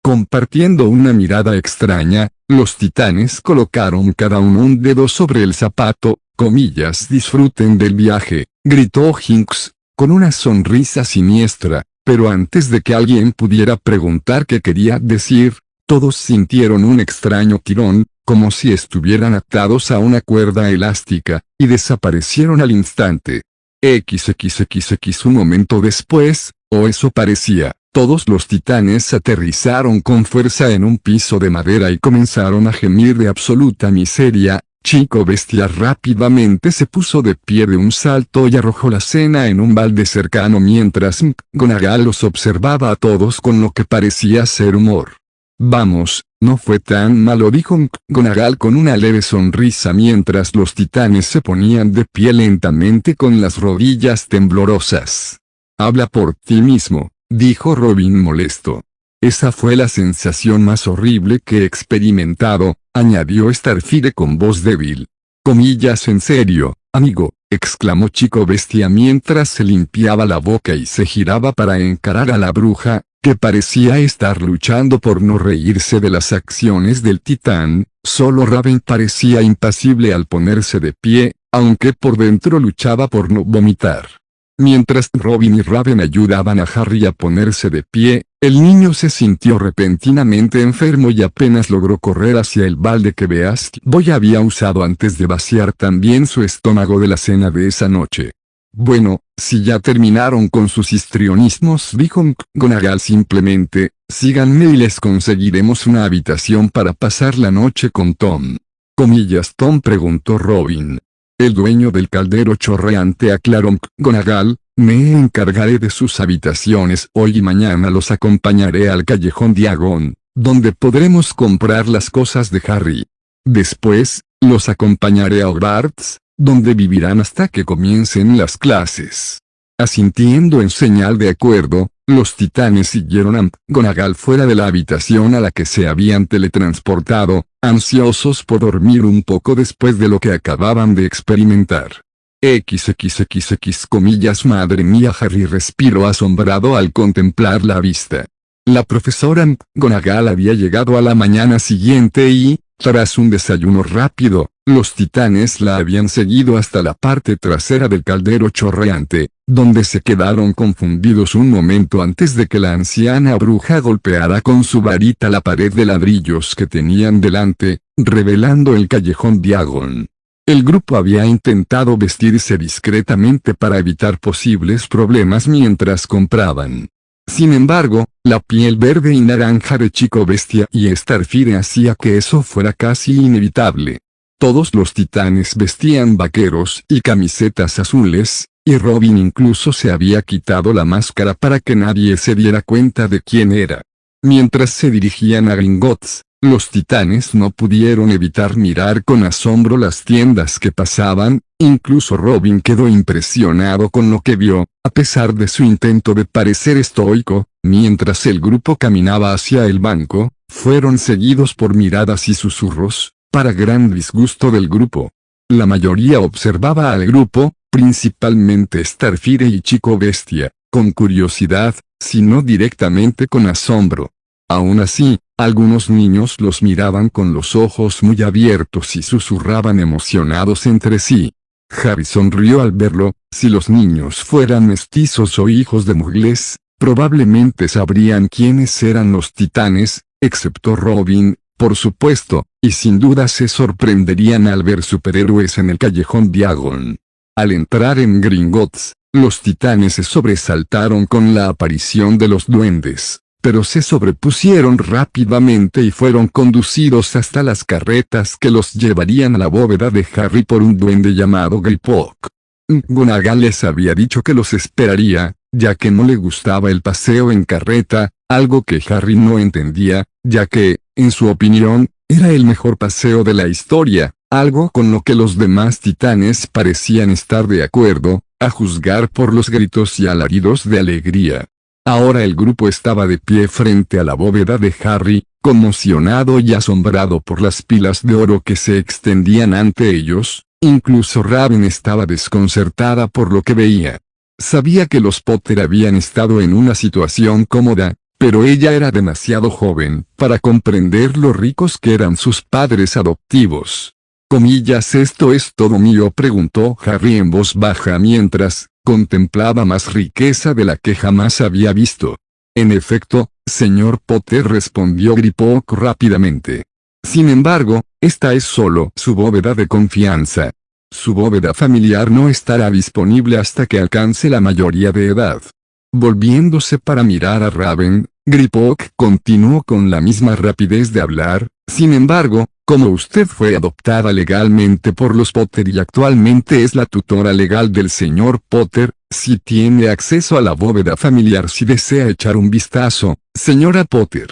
Compartiendo una mirada extraña, los titanes colocaron cada uno un dedo sobre el zapato, comillas. «Disfruten del viaje», gritó Hinks, con una sonrisa siniestra, pero antes de que alguien pudiera preguntar qué quería decir, todos sintieron un extraño tirón, como si estuvieran atados a una cuerda elástica, y desaparecieron al instante. XXXX. Un momento después, o eso parecía, todos los titanes aterrizaron con fuerza en un piso de madera y comenzaron a gemir de absoluta miseria. Chico Bestia rápidamente se puso de pie de un salto y arrojó la cena en un balde cercano mientras McGonagall los observaba a todos con lo que parecía ser humor. «Vamos, no fue tan malo», dijo McGonagall con una leve sonrisa mientras los titanes se ponían de pie lentamente con las rodillas temblorosas. «Habla por ti mismo», dijo Robin molesto. «Esa fue la sensación más horrible que he experimentado», añadió Starfire con voz débil. «Comillas. En serio, amigo», exclamó Chico Bestia mientras se limpiaba la boca y se giraba para encarar a la bruja, que parecía estar luchando por no reírse de las acciones del titán. Solo Raven parecía impasible al ponerse de pie, aunque por dentro luchaba por no vomitar. Mientras Robin y Raven ayudaban a Harry a ponerse de pie, el niño se sintió repentinamente enfermo y apenas logró correr hacia el balde que Beast Boy había usado antes de vaciar también su estómago de la cena de esa noche. «Bueno, Si ya terminaron con sus histrionismos, dijo McGonagall simplemente, síganme y les conseguiremos una habitación para pasar la noche con Tom. Comillas, Tom, preguntó Robin. El dueño del caldero chorreante, aclaró McGonagall, me encargaré de sus habitaciones hoy y mañana los acompañaré al callejón Diagon, donde podremos comprar las cosas de Harry. Después, los acompañaré a Hogwarts, donde vivirán hasta que comiencen las clases. Asintiendo en señal de acuerdo, los titanes siguieron a McGonagall fuera de la habitación a la que se habían teletransportado, ansiosos por dormir un poco después de lo que acababan de experimentar. XXXX comillas, madre mía, Harry respiró asombrado al contemplar la vista. La profesora McGonagall había llegado a la mañana siguiente y, tras un desayuno rápido, los titanes la habían seguido hasta la parte trasera del caldero chorreante, donde se quedaron confundidos un momento antes de que la anciana bruja golpeara con su varita la pared de ladrillos que tenían delante, revelando el callejón Diagon. El grupo había intentado vestirse discretamente para evitar posibles problemas mientras compraban. Sin embargo, la piel verde y naranja de Chico Bestia y Starfire hacía que eso fuera casi inevitable. Todos los titanes vestían vaqueros y camisetas azules, y Robin incluso se había quitado la máscara para que nadie se diera cuenta de quién era. Mientras se dirigían a Gringotts, los titanes no pudieron evitar mirar con asombro las tiendas que pasaban, incluso Robin quedó impresionado con lo que vio, a pesar de su intento de parecer estoico. Mientras el grupo caminaba hacia el banco, fueron seguidos por miradas y susurros, para gran disgusto del grupo. La mayoría observaba al grupo, principalmente Starfire y Chico Bestia, con curiosidad, si no directamente con asombro. Aún así, algunos niños los miraban con los ojos muy abiertos y susurraban emocionados entre sí. Harry sonrió al verlo. Si los niños fueran mestizos o hijos de muggles, probablemente sabrían quiénes eran los titanes, excepto Robin, por supuesto, y sin duda se sorprenderían al ver superhéroes en el callejón Diagon. Al entrar en Gringotts, los titanes se sobresaltaron con la aparición de los duendes, pero se sobrepusieron rápidamente y fueron conducidos hasta las carretas que los llevarían a la bóveda de Harry por un duende llamado Gripok. McGonagall les había dicho que los esperaría, ya que no le gustaba el paseo en carreta, algo que Harry no entendía, ya que, en su opinión, era el mejor paseo de la historia, algo con lo que los demás titanes parecían estar de acuerdo, a juzgar por los gritos y alaridos de alegría. Ahora el grupo estaba de pie frente a la bóveda de Harry, conmocionado y asombrado por las pilas de oro que se extendían ante ellos. Incluso Raven estaba desconcertada por lo que veía. Sabía que los Potter habían estado en una situación cómoda, pero ella era demasiado joven para comprender lo ricos que eran sus padres adoptivos. Comillas, ¿esto es todo mío?, preguntó Harry en voz baja mientras contemplaba más riqueza de la que jamás había visto. En efecto, señor Potter, respondió Gripok rápidamente. Sin embargo, esta es solo su bóveda de confianza. Su bóveda familiar no estará disponible hasta que alcance la mayoría de edad. Volviéndose para mirar a Raven, Gripok continuó con la misma rapidez de hablar. Sin embargo, como usted fue adoptada legalmente por los Potter y actualmente es la tutora legal del señor Potter, si tiene acceso a la bóveda familiar si desea echar un vistazo, señora Potter.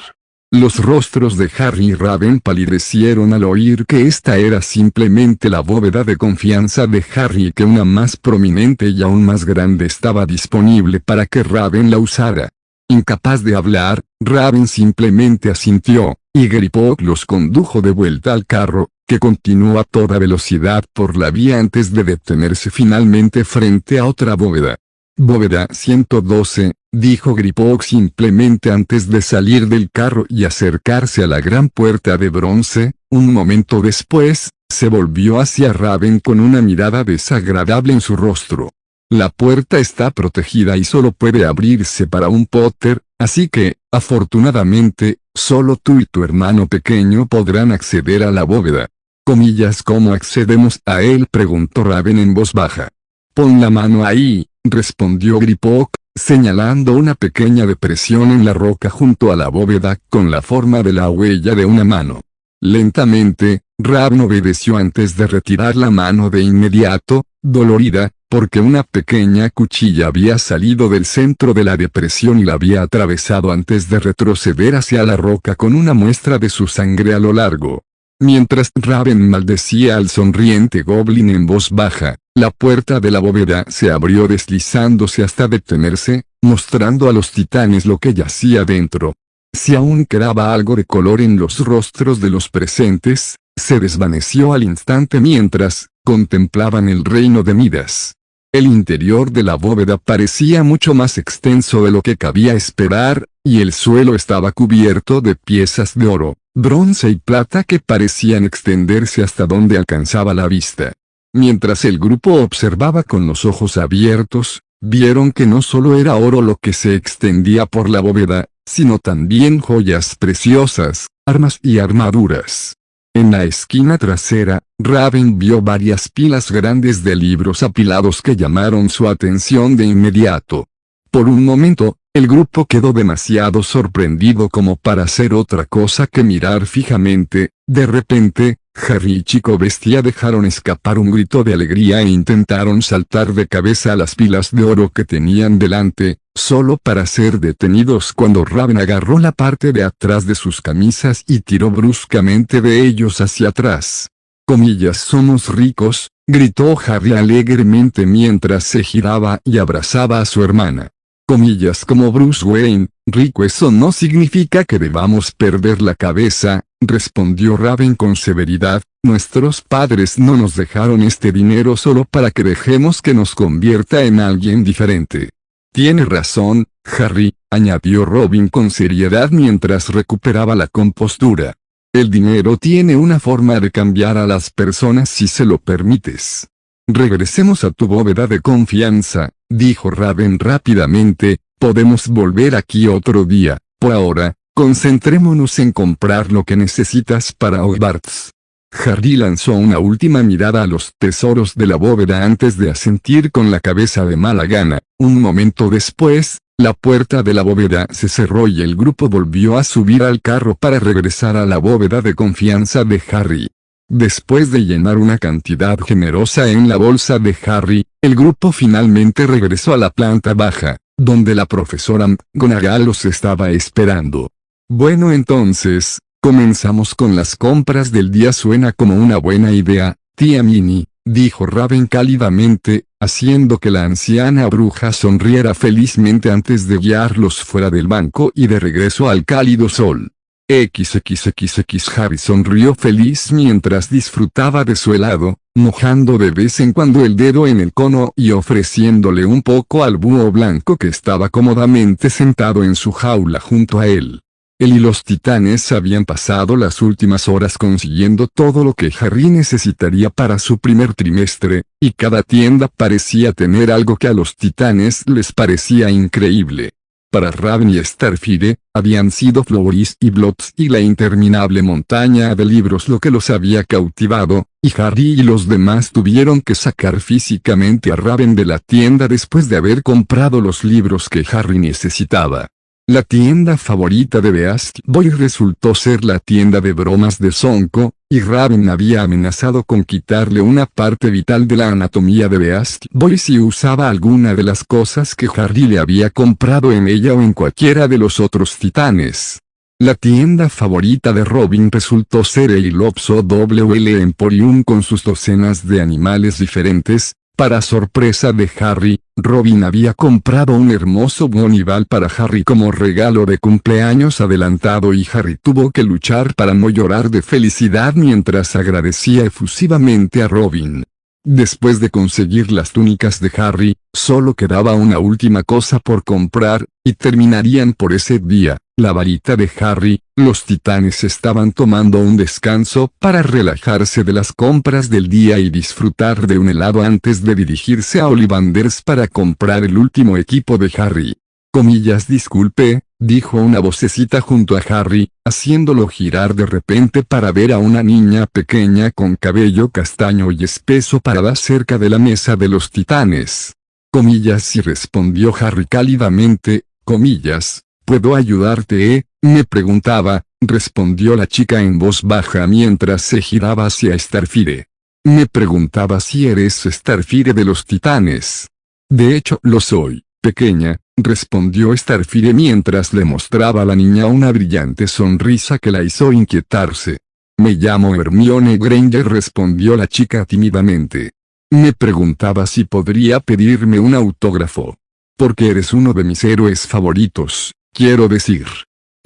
Los rostros de Harry y Raven palidecieron al oír que esta era simplemente la bóveda de confianza de Harry y que una más prominente y aún más grande estaba disponible para que Raven la usara. Incapaz de hablar, Raven simplemente asintió, y Gripok los condujo de vuelta al carro, que continuó a toda velocidad por la vía antes de detenerse finalmente frente a otra bóveda. Bóveda 112, dijo Gripok simplemente antes de salir del carro y acercarse a la gran puerta de bronce. Un momento después, se volvió hacia Raven con una mirada desagradable en su rostro. La puerta está protegida y solo puede abrirse para un Potter, así que, afortunadamente, solo tú y tu hermano pequeño podrán acceder a la bóveda. Comillas, ¿cómo accedemos a él?, preguntó Raven en voz baja. Pon la mano ahí, respondió Gripok, señalando una pequeña depresión en la roca junto a la bóveda con la forma de la huella de una mano. Lentamente, Raven obedeció antes de retirar la mano de inmediato, dolorida, porque una pequeña cuchilla había salido del centro de la depresión y la había atravesado antes de retroceder hacia la roca con una muestra de su sangre a lo largo. Mientras Raven maldecía al sonriente Goblin en voz baja, la puerta de la bóveda se abrió deslizándose hasta detenerse, mostrando a los titanes lo que yacía dentro. Si aún quedaba algo de color en los rostros de los presentes, se desvaneció al instante mientras contemplaban el reino de Midas. El interior de la bóveda parecía mucho más extenso de lo que cabía esperar, y el suelo estaba cubierto de piezas de oro, bronce y plata que parecían extenderse hasta donde alcanzaba la vista. Mientras el grupo observaba con los ojos abiertos, vieron que no solo era oro lo que se extendía por la bóveda, sino también joyas preciosas, armas y armaduras. En la esquina trasera, Raven vio varias pilas grandes de libros apilados que llamaron su atención de inmediato. Por un momento, el grupo quedó demasiado sorprendido como para hacer otra cosa que mirar fijamente. De repente, Harry y Chico Bestia dejaron escapar un grito de alegría e intentaron saltar de cabeza a las pilas de oro que tenían delante, solo para ser detenidos cuando Raven agarró la parte de atrás de sus camisas y tiró bruscamente de ellos hacia atrás. Comillas, somos ricos, gritó Harry alegremente mientras se giraba y abrazaba a su hermana. Comillas, como Bruce Wayne, rico, eso no significa que debamos perder la cabeza, respondió Raven con severidad. Nuestros padres no nos dejaron este dinero solo para que dejemos que nos convierta en alguien diferente. Tiene razón, Harry, añadió Robin con seriedad mientras recuperaba la compostura. El dinero tiene una forma de cambiar a las personas si se lo permites. Regresemos a tu bóveda de confianza, dijo Raven rápidamente, podemos volver aquí otro día. Por ahora, concentrémonos en comprar lo que necesitas para Hogwarts. Harry lanzó una última mirada a los tesoros de la bóveda antes de asentir con la cabeza de mala gana. Un momento después, la puerta de la bóveda se cerró y el grupo volvió a subir al carro para regresar a la bóveda de confianza de Harry. Después de llenar una cantidad generosa en la bolsa de Harry, el grupo finalmente regresó a la planta baja, donde la profesora McGonagall los estaba esperando. Bueno, entonces, comenzamos con las compras del día. Suena como una buena idea, tía Minnie, dijo Raven cálidamente, haciendo que la anciana bruja sonriera felizmente antes de guiarlos fuera del banco y de regreso al cálido sol. XXXX. Harry sonrió feliz mientras disfrutaba de su helado, mojando de vez en cuando el dedo en el cono y ofreciéndole un poco al búho blanco que estaba cómodamente sentado en su jaula junto a él. Él y los titanes habían pasado las últimas horas consiguiendo todo lo que Harry necesitaría para su primer trimestre, y cada tienda parecía tener algo que a los titanes les parecía increíble. Para Raven y Starfire, habían sido Florist y Blots y la interminable montaña de libros lo que los había cautivado, y Harry y los demás tuvieron que sacar físicamente a Raven de la tienda después de haber comprado los libros que Harry necesitaba. La tienda favorita de Beast Boy resultó ser la tienda de bromas de Sonko, y Raven había amenazado con quitarle una parte vital de la anatomía de Beast Boy si usaba alguna de las cosas que Harry le había comprado en ella o en cualquiera de los otros titanes. La tienda favorita de Robin resultó ser el Lopso WL Emporium con sus docenas de animales diferentes. Para sorpresa de Harry, Robin había comprado un hermoso bonival para Harry como regalo de cumpleaños adelantado y Harry tuvo que luchar para no llorar de felicidad mientras agradecía efusivamente a Robin. Después de conseguir las túnicas de Harry, solo quedaba una última cosa por comprar, y terminarían por ese día, la varita de Harry. Los titanes estaban tomando un descanso para relajarse de las compras del día y disfrutar de un helado antes de dirigirse a Ollivanders para comprar el último equipo de Harry. Comillas, disculpe, dijo una vocecita junto a Harry, haciéndolo girar de repente para ver a una niña pequeña con cabello castaño y espeso parada cerca de la mesa de los titanes. Comillas, y respondió Harry cálidamente, comillas, ¿puedo ayudarte, me preguntaba, respondió la chica en voz baja mientras se giraba hacia Starfire. Me preguntaba si eres Starfire de los Titanes. De hecho lo soy, pequeña, respondió Starfire mientras le mostraba a la niña una brillante sonrisa que la hizo inquietarse. Me llamo Hermione Granger, respondió la chica tímidamente. Me preguntaba si podría pedirme un autógrafo. Porque eres uno de mis héroes favoritos, quiero decir.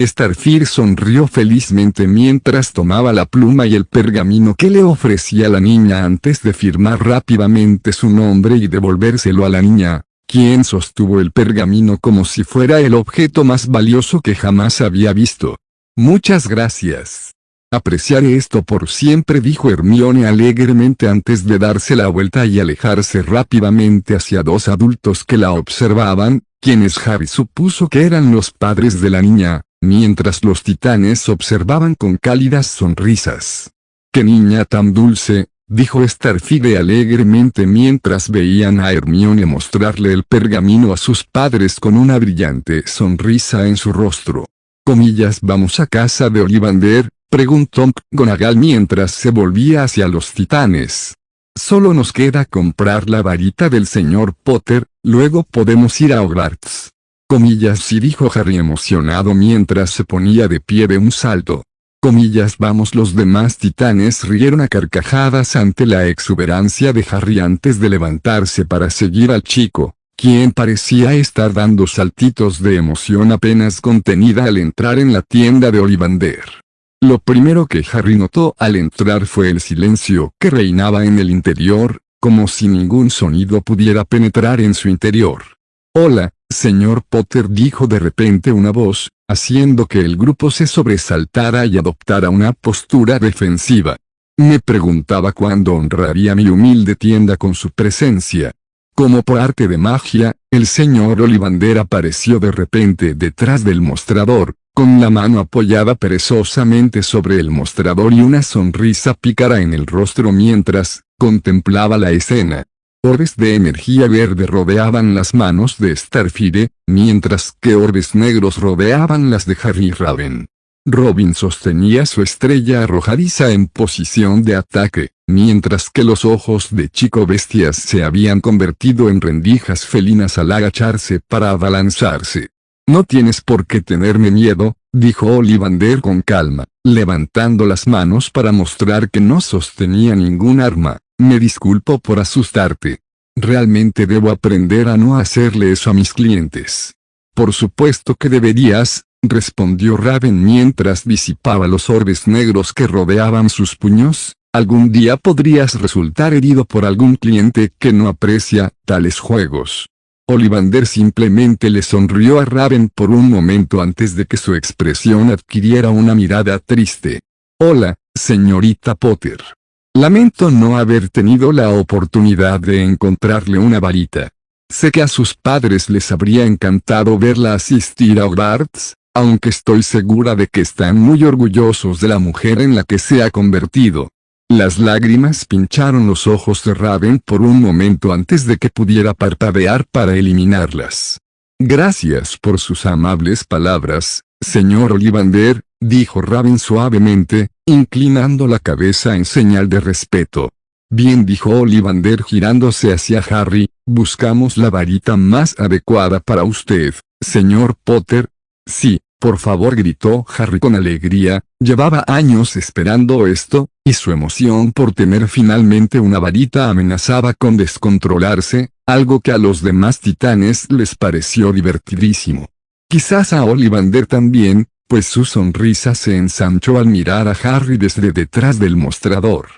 Starfire sonrió felizmente mientras tomaba la pluma y el pergamino que le ofrecía la niña antes de firmar rápidamente su nombre y devolvérselo a la niña, quien sostuvo el pergamino como si fuera el objeto más valioso que jamás había visto. Muchas gracias. Apreciaré esto por siempre, dijo Hermione alegremente antes de darse la vuelta y alejarse rápidamente hacia dos adultos que la observaban, quienes Harry supuso que eran los padres de la niña, mientras los titanes observaban con cálidas sonrisas. ¡Qué niña tan dulce!, dijo Starfire alegremente mientras veían a Hermione mostrarle el pergamino a sus padres con una brillante sonrisa en su rostro. Comillas, ¿vamos a casa de Ollivander?, preguntó McGonagall mientras se volvía hacia los titanes. Solo nos queda comprar la varita del señor Potter, luego podemos ir a Hogwarts. Comillas, sí, dijo Harry emocionado mientras se ponía de pie de un salto. Comillas, vamos. Los demás titanes rieron a carcajadas ante la exuberancia de Harry antes de levantarse para seguir al chico, quien parecía estar dando saltitos de emoción apenas contenida al entrar en la tienda de Ollivander. Lo primero que Harry notó al entrar fue el silencio que reinaba en el interior, como si ningún sonido pudiera penetrar en su interior. Hola, señor Potter, dijo de repente una voz, haciendo que el grupo se sobresaltara y adoptara una postura defensiva. Me preguntaba cuándo honraría mi humilde tienda con su presencia. Como por arte de magia, el señor Ollivander apareció de repente detrás del mostrador, con la mano apoyada perezosamente sobre el mostrador y una sonrisa pícara en el rostro mientras contemplaba la escena. Orbes de energía verde rodeaban las manos de Starfire, mientras que orbes negros rodeaban las de Harry Raven. Robin sostenía su estrella arrojadiza en posición de ataque, mientras que los ojos de Chico Bestias se habían convertido en rendijas felinas al agacharse para abalanzarse. No tienes por qué tenerme miedo, dijo Ollivander con calma, levantando las manos para mostrar que no sostenía ningún arma. Me disculpo por asustarte. Realmente debo aprender a no hacerle eso a mis clientes. Por supuesto que deberías, respondió Raven mientras disipaba los orbes negros que rodeaban sus puños. Algún día podrías resultar herido por algún cliente que no aprecia tales juegos. Ollivander simplemente le sonrió a Raven por un momento antes de que su expresión adquiriera una mirada triste. Hola, señorita Potter. Lamento no haber tenido la oportunidad de encontrarle una varita. Sé que a sus padres les habría encantado verla asistir a Hogwarts, aunque estoy segura de que están muy orgullosos de la mujer en la que se ha convertido. Las lágrimas pincharon los ojos de Raven por un momento antes de que pudiera parpadear para eliminarlas. Gracias por sus amables palabras, señor Ollivander, dijo Raven suavemente, inclinando la cabeza en señal de respeto. Bien, dijo Ollivander girándose hacia Harry, buscamos la varita más adecuada para usted, señor Potter. Sí, por favor, gritó Harry con alegría, llevaba años esperando esto, y su emoción por tener finalmente una varita amenazaba con descontrolarse, algo que a los demás titanes les pareció divertidísimo. Quizás a Ollivander también, pues su sonrisa se ensanchó al mirar a Harry desde detrás del mostrador.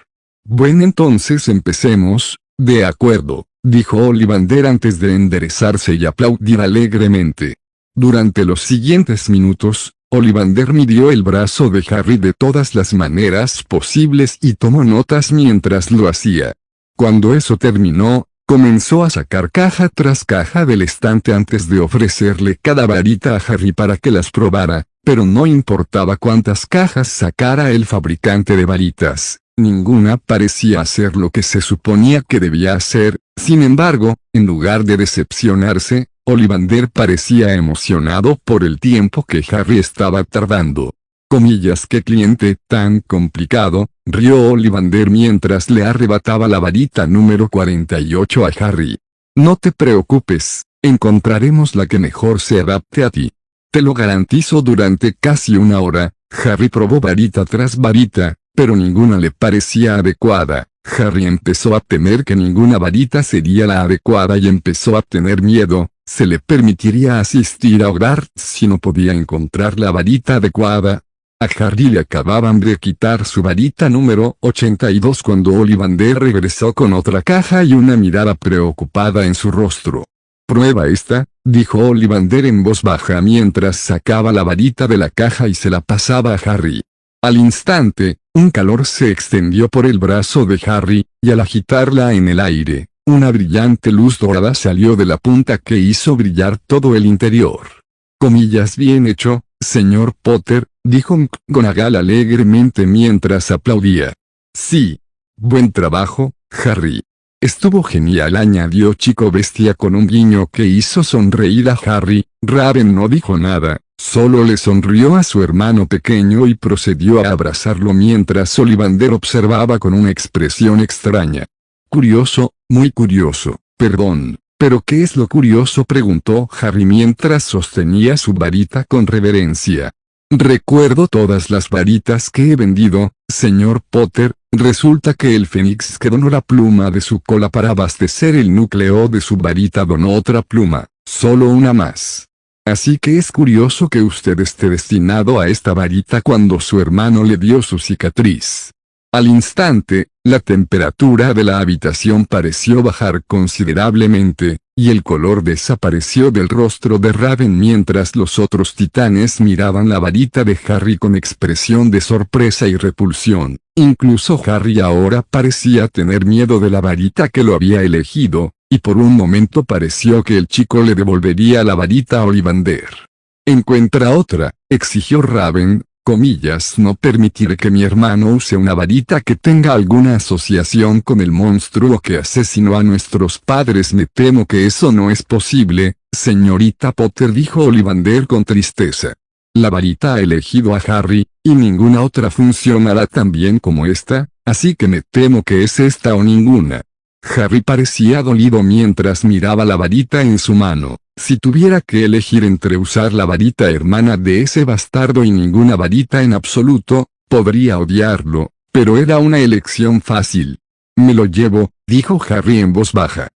Bueno, entonces empecemos, de acuerdo, dijo Ollivander antes de enderezarse y aplaudir alegremente. Durante los siguientes minutos, Ollivander midió el brazo de Harry de todas las maneras posibles y tomó notas mientras lo hacía. Cuando eso terminó, comenzó a sacar caja tras caja del estante antes de ofrecerle cada varita a Harry para que las probara, pero no importaba cuántas cajas sacara el fabricante de varitas, Ninguna parecía hacer lo que se suponía que debía hacer. Sin embargo, en lugar de decepcionarse, Ollivander parecía emocionado por el tiempo que Harry estaba tardando. Comillas, qué cliente tan complicado, rió Ollivander mientras le arrebataba la varita número 48 a Harry. No te preocupes, encontraremos la que mejor se adapte a ti. Te lo garantizo. Durante casi una hora, Harry probó varita tras varita, pero ninguna le parecía adecuada. Harry empezó a temer que ninguna varita sería la adecuada y empezó a tener miedo. ¿Se le permitiría asistir a Hogwarts si no podía encontrar la varita adecuada? A Harry le acababan de quitar su varita número 82 cuando Ollivander regresó con otra caja y una mirada preocupada en su rostro. «Prueba esta», dijo Ollivander en voz baja mientras sacaba la varita de la caja y se la pasaba a Harry. Al instante, un calor se extendió por el brazo de Harry, y al agitarla en el aire, una brillante luz dorada salió de la punta que hizo brillar todo el interior. Comillas, bien hecho, señor Potter, dijo McGonagall alegremente mientras aplaudía. Sí. Buen trabajo, Harry. Estuvo genial, añadió Chico Bestia con un guiño que hizo sonreír a Harry. Raven no dijo nada, solo le sonrió a su hermano pequeño y procedió a abrazarlo mientras Ollivander observaba con una expresión extraña. Curioso, muy curioso, perdón. ¿Pero qué es lo curioso?, preguntó Harry mientras sostenía su varita con reverencia. Recuerdo todas las varitas que he vendido, señor Potter. Resulta que el Fénix que donó la pluma de su cola para abastecer el núcleo de su varita donó otra pluma, solo una más. Así que es curioso que usted esté destinado a esta varita cuando su hermano le dio su cicatriz. Al instante, la temperatura de la habitación pareció bajar considerablemente, y el color desapareció del rostro de Raven mientras los otros titanes miraban la varita de Harry con expresión de sorpresa y repulsión. Incluso Harry ahora parecía tener miedo de la varita que lo había elegido, y por un momento pareció que el chico le devolvería la varita a Ollivander. «Encuentra otra», exigió Raven. Comillas, no permitiré que mi hermano use una varita que tenga alguna asociación con el monstruo que asesinó a nuestros padres. Me temo que eso no es posible, señorita Potter, dijo Ollivander con tristeza. La varita ha elegido a Harry, y ninguna otra funcionará tan bien como esta, así que me temo que es esta o ninguna. Harry parecía dolido mientras miraba la varita en su mano. Si tuviera que elegir entre usar la varita hermana de ese bastardo y ninguna varita en absoluto, podría odiarlo, pero era una elección fácil. Me lo llevo, dijo Harry en voz baja.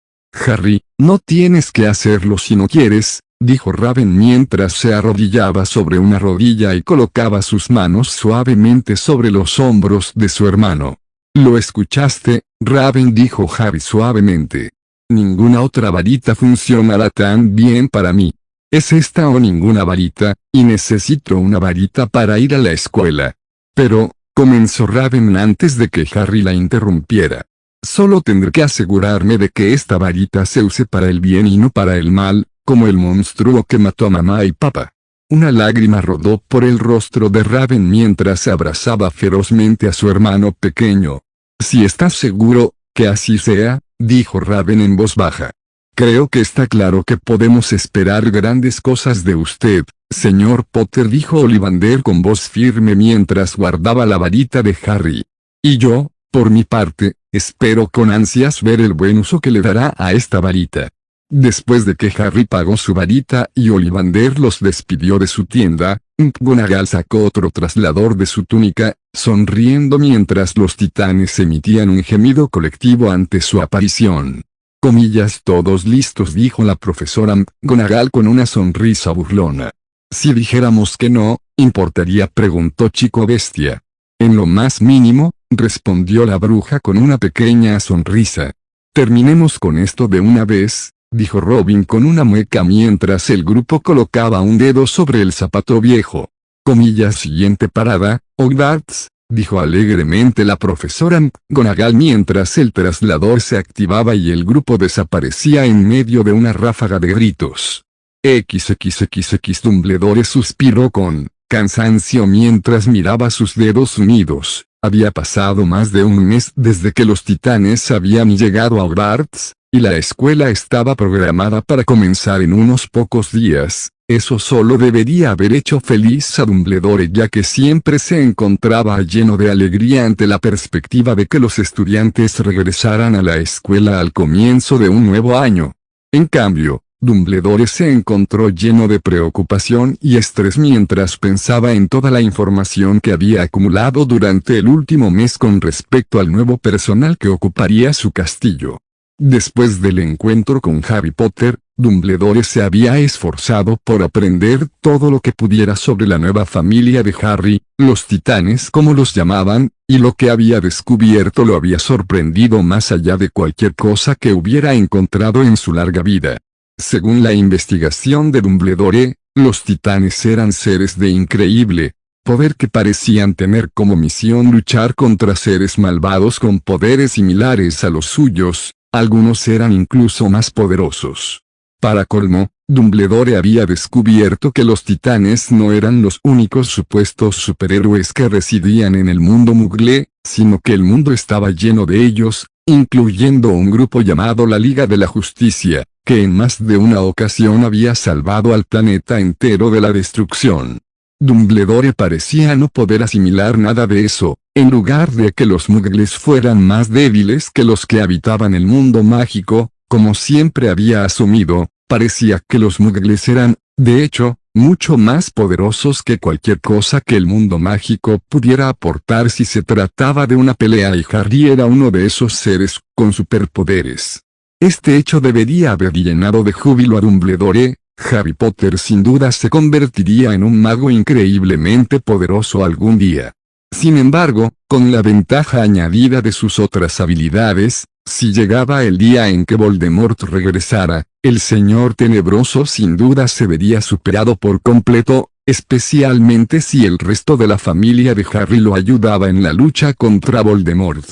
Harry, no tienes que hacerlo si no quieres, dijo Raven mientras se arrodillaba sobre una rodilla y colocaba sus manos suavemente sobre los hombros de su hermano. ¿Lo escuchaste, Raven?, dijo Harry suavemente. Ninguna otra varita funcionará tan bien para mí. Es esta o ninguna varita, y necesito una varita para ir a la escuela. Pero, comenzó Raven antes de que Harry la interrumpiera. Solo tendré que asegurarme de que esta varita se use para el bien y no para el mal, como el monstruo que mató a mamá y papá. Una lágrima rodó por el rostro de Raven mientras abrazaba ferozmente a su hermano pequeño. Si estás seguro, que así sea, dijo Raven en voz baja. Creo que está claro que podemos esperar grandes cosas de usted, señor Potter, dijo Ollivander con voz firme mientras guardaba la varita de Harry. Y yo, por mi parte, espero con ansias ver el buen uso que le dará a esta varita. Después de que Harry pagó su varita y Ollivander los despidió de su tienda, McGonagall sacó otro traslador de su túnica, sonriendo mientras los titanes emitían un gemido colectivo ante su aparición. Comillas, todos listos, dijo la profesora McGonagall con una sonrisa burlona. Si dijéramos que no, ¿importaría?, preguntó Chico Bestia. En lo más mínimo, respondió la bruja con una pequeña sonrisa. Terminemos con esto de una vez, dijo Robin con una mueca mientras el grupo colocaba un dedo sobre el zapato viejo. Comillas, siguiente parada, Hogwarts, dijo alegremente la profesora McGonagall mientras el traslador se activaba y el grupo desaparecía en medio de una ráfaga de gritos. XXXX, Dumbledore suspiró con cansancio mientras miraba sus dedos unidos. Había pasado más de un mes desde que los titanes habían llegado a Hogwarts, y la escuela estaba programada para comenzar en unos pocos días. Eso solo debería haber hecho feliz a Dumbledore, ya que siempre se encontraba lleno de alegría ante la perspectiva de que los estudiantes regresaran a la escuela al comienzo de un nuevo año. En cambio, Dumbledore se encontró lleno de preocupación y estrés mientras pensaba en toda la información que había acumulado durante el último mes con respecto al nuevo personal que ocuparía su castillo. Después del encuentro con Harry Potter, Dumbledore se había esforzado por aprender todo lo que pudiera sobre la nueva familia de Harry, los titanes como los llamaban, y lo que había descubierto lo había sorprendido más allá de cualquier cosa que hubiera encontrado en su larga vida. Según la investigación de Dumbledore, los titanes eran seres de increíble poder que parecían tener como misión luchar contra seres malvados con poderes similares a los suyos, algunos eran incluso más poderosos. Para colmo, Dumbledore había descubierto que los titanes no eran los únicos supuestos superhéroes que residían en el mundo Muggle, sino que el mundo estaba lleno de ellos, incluyendo un grupo llamado la Liga de la Justicia, que en más de una ocasión había salvado al planeta entero de la destrucción. Dumbledore parecía no poder asimilar nada de eso. En lugar de que los muggles fueran más débiles que los que habitaban el mundo mágico, como siempre había asumido, parecía que los muggles eran, de hecho, mucho más poderosos que cualquier cosa que el mundo mágico pudiera aportar si se trataba de una pelea, y Harry era uno de esos seres con superpoderes. Este hecho debería haber llenado de júbilo a Dumbledore. Harry Potter sin duda se convertiría en un mago increíblemente poderoso algún día. Sin embargo, con la ventaja añadida de sus otras habilidades, si llegaba el día en que Voldemort regresara, el Señor Tenebroso sin duda se vería superado por completo, especialmente si el resto de la familia de Harry lo ayudaba en la lucha contra Voldemort.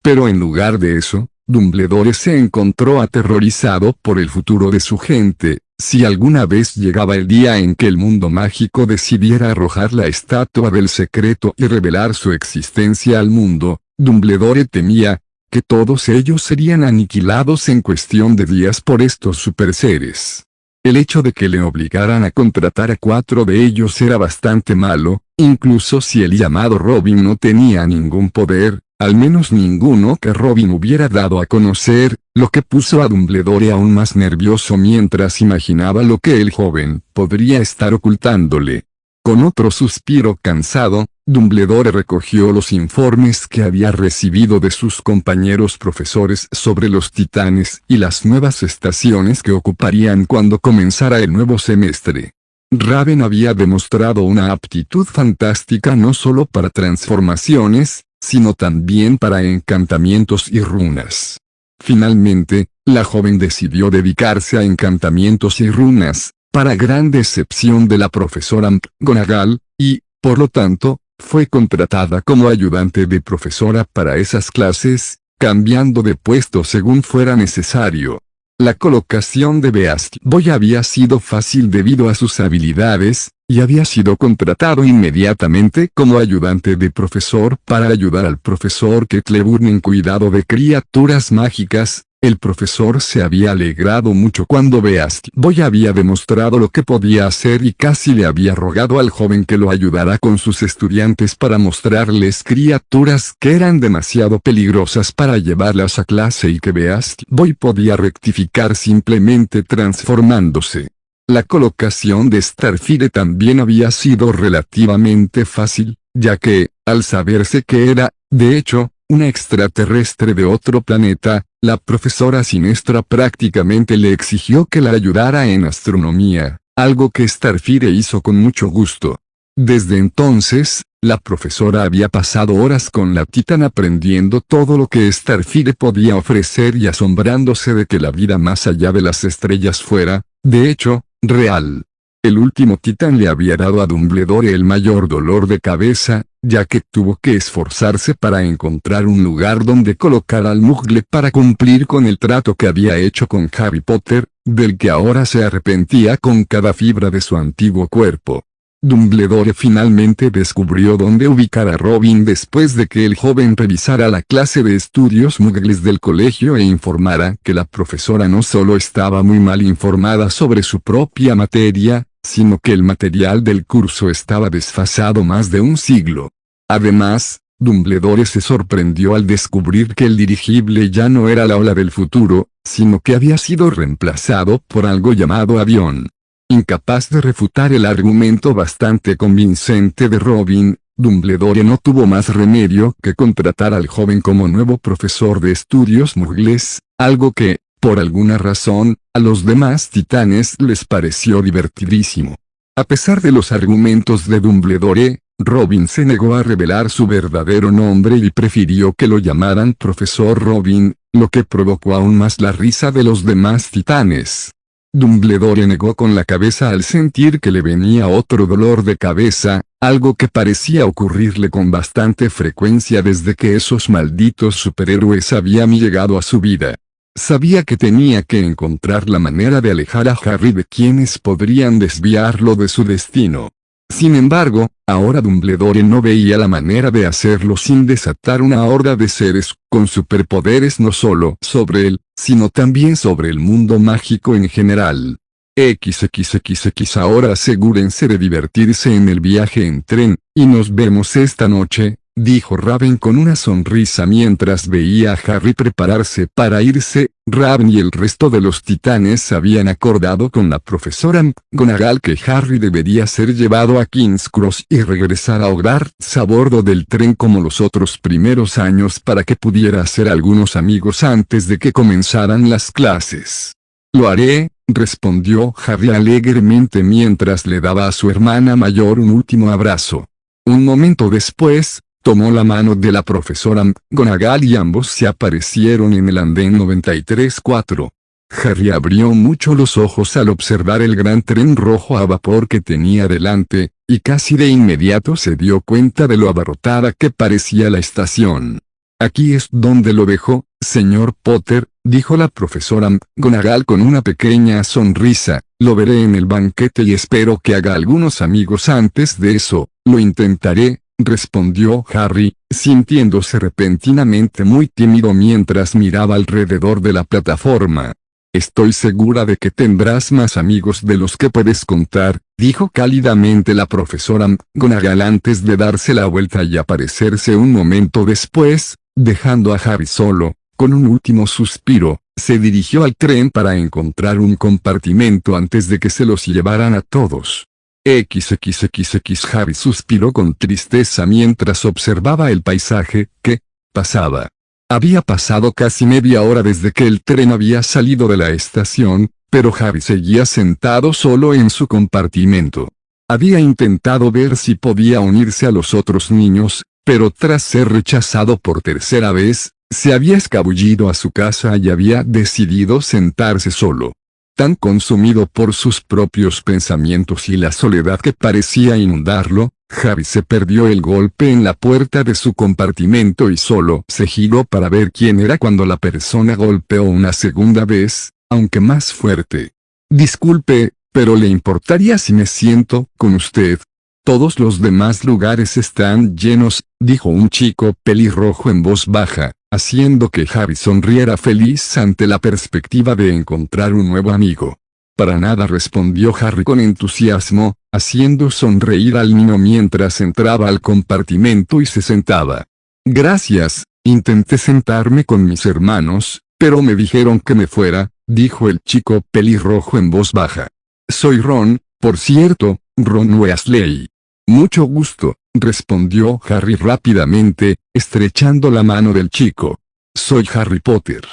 Pero en lugar de eso, Dumbledore se encontró aterrorizado por el futuro de su gente. Si alguna vez llegaba el día en que el mundo mágico decidiera arrojar la estatua del secreto y revelar su existencia al mundo, Dumbledore temía que todos ellos serían aniquilados en cuestión de días por estos superseres. El hecho de que le obligaran a contratar a 4 de ellos era bastante malo, incluso si el llamado Robin no tenía ningún poder, al menos ninguno que Robin hubiera dado a conocer, lo que puso a Dumbledore aún más nervioso mientras imaginaba lo que el joven podría estar ocultándole. Con otro suspiro cansado, Dumbledore recogió los informes que había recibido de sus compañeros profesores sobre los titanes y las nuevas estaciones que ocuparían cuando comenzara el nuevo semestre. Raven había demostrado una aptitud fantástica no solo para transformaciones, sino también para encantamientos y runas. Finalmente, la joven decidió dedicarse a encantamientos y runas, para gran decepción de la profesora McGonagall, y, por lo tanto, fue contratada como ayudante de profesora para esas clases, cambiando de puesto según fuera necesario. La colocación de Beast Boy había sido fácil debido a sus habilidades, y había sido contratado inmediatamente como ayudante de profesor para ayudar al profesor Cleburne en cuidado de criaturas mágicas. El profesor se había alegrado mucho cuando Beast Boy había demostrado lo que podía hacer y casi le había rogado al joven que lo ayudara con sus estudiantes para mostrarles criaturas que eran demasiado peligrosas para llevarlas a clase y que Beast Boy podía rectificar simplemente transformándose. La colocación de Starfire también había sido relativamente fácil, ya que, al saberse que era, de hecho, una extraterrestre de otro planeta, la profesora siniestra prácticamente le exigió que la ayudara en astronomía, algo que Starfire hizo con mucho gusto. Desde entonces, la profesora había pasado horas con la Titán aprendiendo todo lo que Starfire podía ofrecer y asombrándose de que la vida más allá de las estrellas fuera, de hecho, real. El último Titán le había dado a Dumbledore el mayor dolor de cabeza, ya que tuvo que esforzarse para encontrar un lugar donde colocar al Muggle para cumplir con el trato que había hecho con Harry Potter, del que ahora se arrepentía con cada fibra de su antiguo cuerpo. Dumbledore finalmente descubrió dónde ubicar a Robin después de que el joven revisara la clase de estudios muggles del colegio e informara que la profesora no solo estaba muy mal informada sobre su propia materia, sino que el material del curso estaba desfasado más de un siglo. Además, Dumbledore se sorprendió al descubrir que el dirigible ya no era la ola del futuro, sino que había sido reemplazado por algo llamado avión. Incapaz de refutar el argumento bastante convincente de Robin, Dumbledore no tuvo más remedio que contratar al joven como nuevo profesor de estudios muggles, algo que, por alguna razón, a los demás titanes les pareció divertidísimo. A pesar de los argumentos de Dumbledore, Robin se negó a revelar su verdadero nombre y prefirió que lo llamaran Profesor Robin, lo que provocó aún más la risa de los demás titanes. Dumbledore negó con la cabeza al sentir que le venía otro dolor de cabeza, algo que parecía ocurrirle con bastante frecuencia desde que esos malditos superhéroes habían llegado a su vida. Sabía que tenía que encontrar la manera de alejar a Harry de quienes podrían desviarlo de su destino. Sin embargo, ahora Dumbledore no veía la manera de hacerlo sin desatar una horda de seres con superpoderes no solo sobre él, sino también sobre el mundo mágico en general. XXXX ahora asegúrense de divertirse en el viaje en tren, y nos vemos esta noche, dijo Raven con una sonrisa mientras veía a Harry prepararse para irse. Raven y el resto de los titanes habían acordado con la profesora McGonagall que Harry debería ser llevado a King's Cross y regresar a Hogwarts a bordo del tren como los otros primeros años para que pudiera hacer algunos amigos antes de que comenzaran las clases. Lo haré, respondió Harry alegremente mientras le daba a su hermana mayor un último abrazo. Un momento después, tomó la mano de la profesora McGonagall y ambos se aparecieron en el andén 93-4. Harry abrió mucho los ojos al observar el gran tren rojo a vapor que tenía delante, y casi de inmediato se dio cuenta de lo abarrotada que parecía la estación. Aquí es donde lo dejó, señor Potter, dijo la profesora McGonagall con una pequeña sonrisa. Lo veré en el banquete y espero que haga algunos amigos antes de eso. Lo intentaré, respondió Harry, sintiéndose repentinamente muy tímido mientras miraba alrededor de la plataforma. Estoy segura de que tendrás más amigos de los que puedes contar, dijo cálidamente la profesora McGonagall antes de darse la vuelta y aparecerse un momento después, dejando a Harry solo. Con un último suspiro, se dirigió al tren para encontrar un compartimento antes de que se los llevaran a todos. XXXX Harry suspiró con tristeza mientras observaba el paisaje que pasaba. Había pasado casi media hora desde que el tren había salido de la estación, pero Harry seguía sentado solo en su compartimento. Había intentado ver si podía unirse a los otros niños, pero tras ser rechazado por tercera vez, se había escabullido a su casa y había decidido sentarse solo. Tan consumido por sus propios pensamientos y la soledad que parecía inundarlo, Harry se perdió el golpe en la puerta de su compartimento y solo se giró para ver quién era cuando la persona golpeó una segunda vez, aunque más fuerte. Disculpe, pero ¿le importaría si me siento con usted? Todos los demás lugares están llenos, dijo un chico pelirrojo en voz baja, haciendo que Harry sonriera feliz ante la perspectiva de encontrar un nuevo amigo. Para nada, respondió Harry con entusiasmo, haciendo sonreír al niño mientras entraba al compartimento y se sentaba. Gracias, intenté sentarme con mis hermanos, pero me dijeron que me fuera, dijo el chico pelirrojo en voz baja. Soy Ron, por cierto, Ron Weasley. Mucho gusto, respondió Harry rápidamente, estrechando la mano del chico. Soy Harry Potter.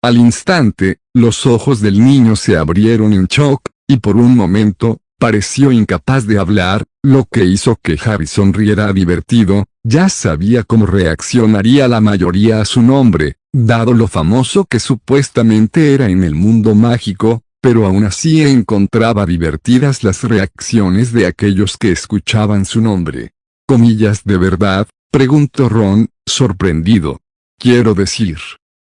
Al instante, los ojos del niño se abrieron en shock, y por un momento, pareció incapaz de hablar, lo que hizo que Harry sonriera divertido. Ya sabía cómo reaccionaría la mayoría a su nombre, dado lo famoso que supuestamente era en el mundo mágico, pero aún así encontraba divertidas las reacciones de aquellos que escuchaban su nombre. ¿Comillas de verdad?, preguntó Ron, sorprendido. Quiero decir,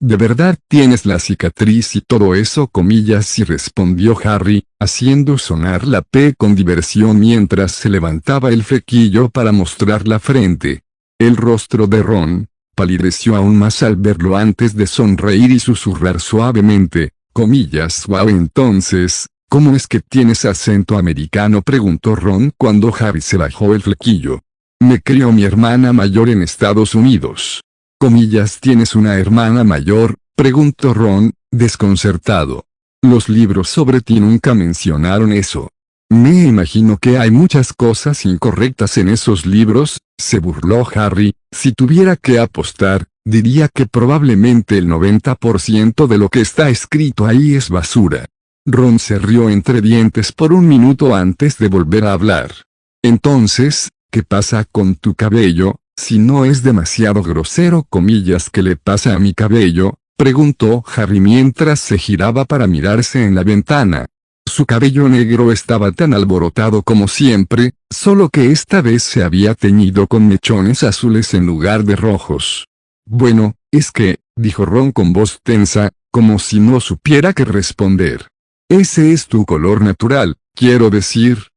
¿De verdad tienes la cicatriz y todo eso? Comillas, y respondió Harry, haciendo sonar la P con diversión mientras se levantaba el flequillo para mostrar la frente. El rostro de Ron palideció aún más al verlo antes de sonreír y susurrar suavemente, comillas, wow. Entonces, ¿cómo es que tienes acento americano?, preguntó Ron cuando Harry se bajó el flequillo. Me crió mi hermana mayor en Estados Unidos. Comillas, ¿tienes una hermana mayor?, preguntó Ron, desconcertado. Los libros sobre ti nunca mencionaron eso. Me imagino que hay muchas cosas incorrectas en esos libros, se burló Harry. Si tuviera que apostar, diría que probablemente el 90% de lo que está escrito ahí es basura. Ron se rió entre dientes por un minuto antes de volver a hablar. Entonces, ¿qué pasa con tu cabello? Si no es demasiado grosero, comillas, ¿qué le pasa a mi cabello?, preguntó Harry mientras se giraba para mirarse en la ventana. Su cabello negro estaba tan alborotado como siempre, solo que esta vez se había teñido con mechones azules en lugar de rojos. Bueno, es que, dijo Ron con voz tensa, como si no supiera qué responder. Ese es tu color natural, quiero decir.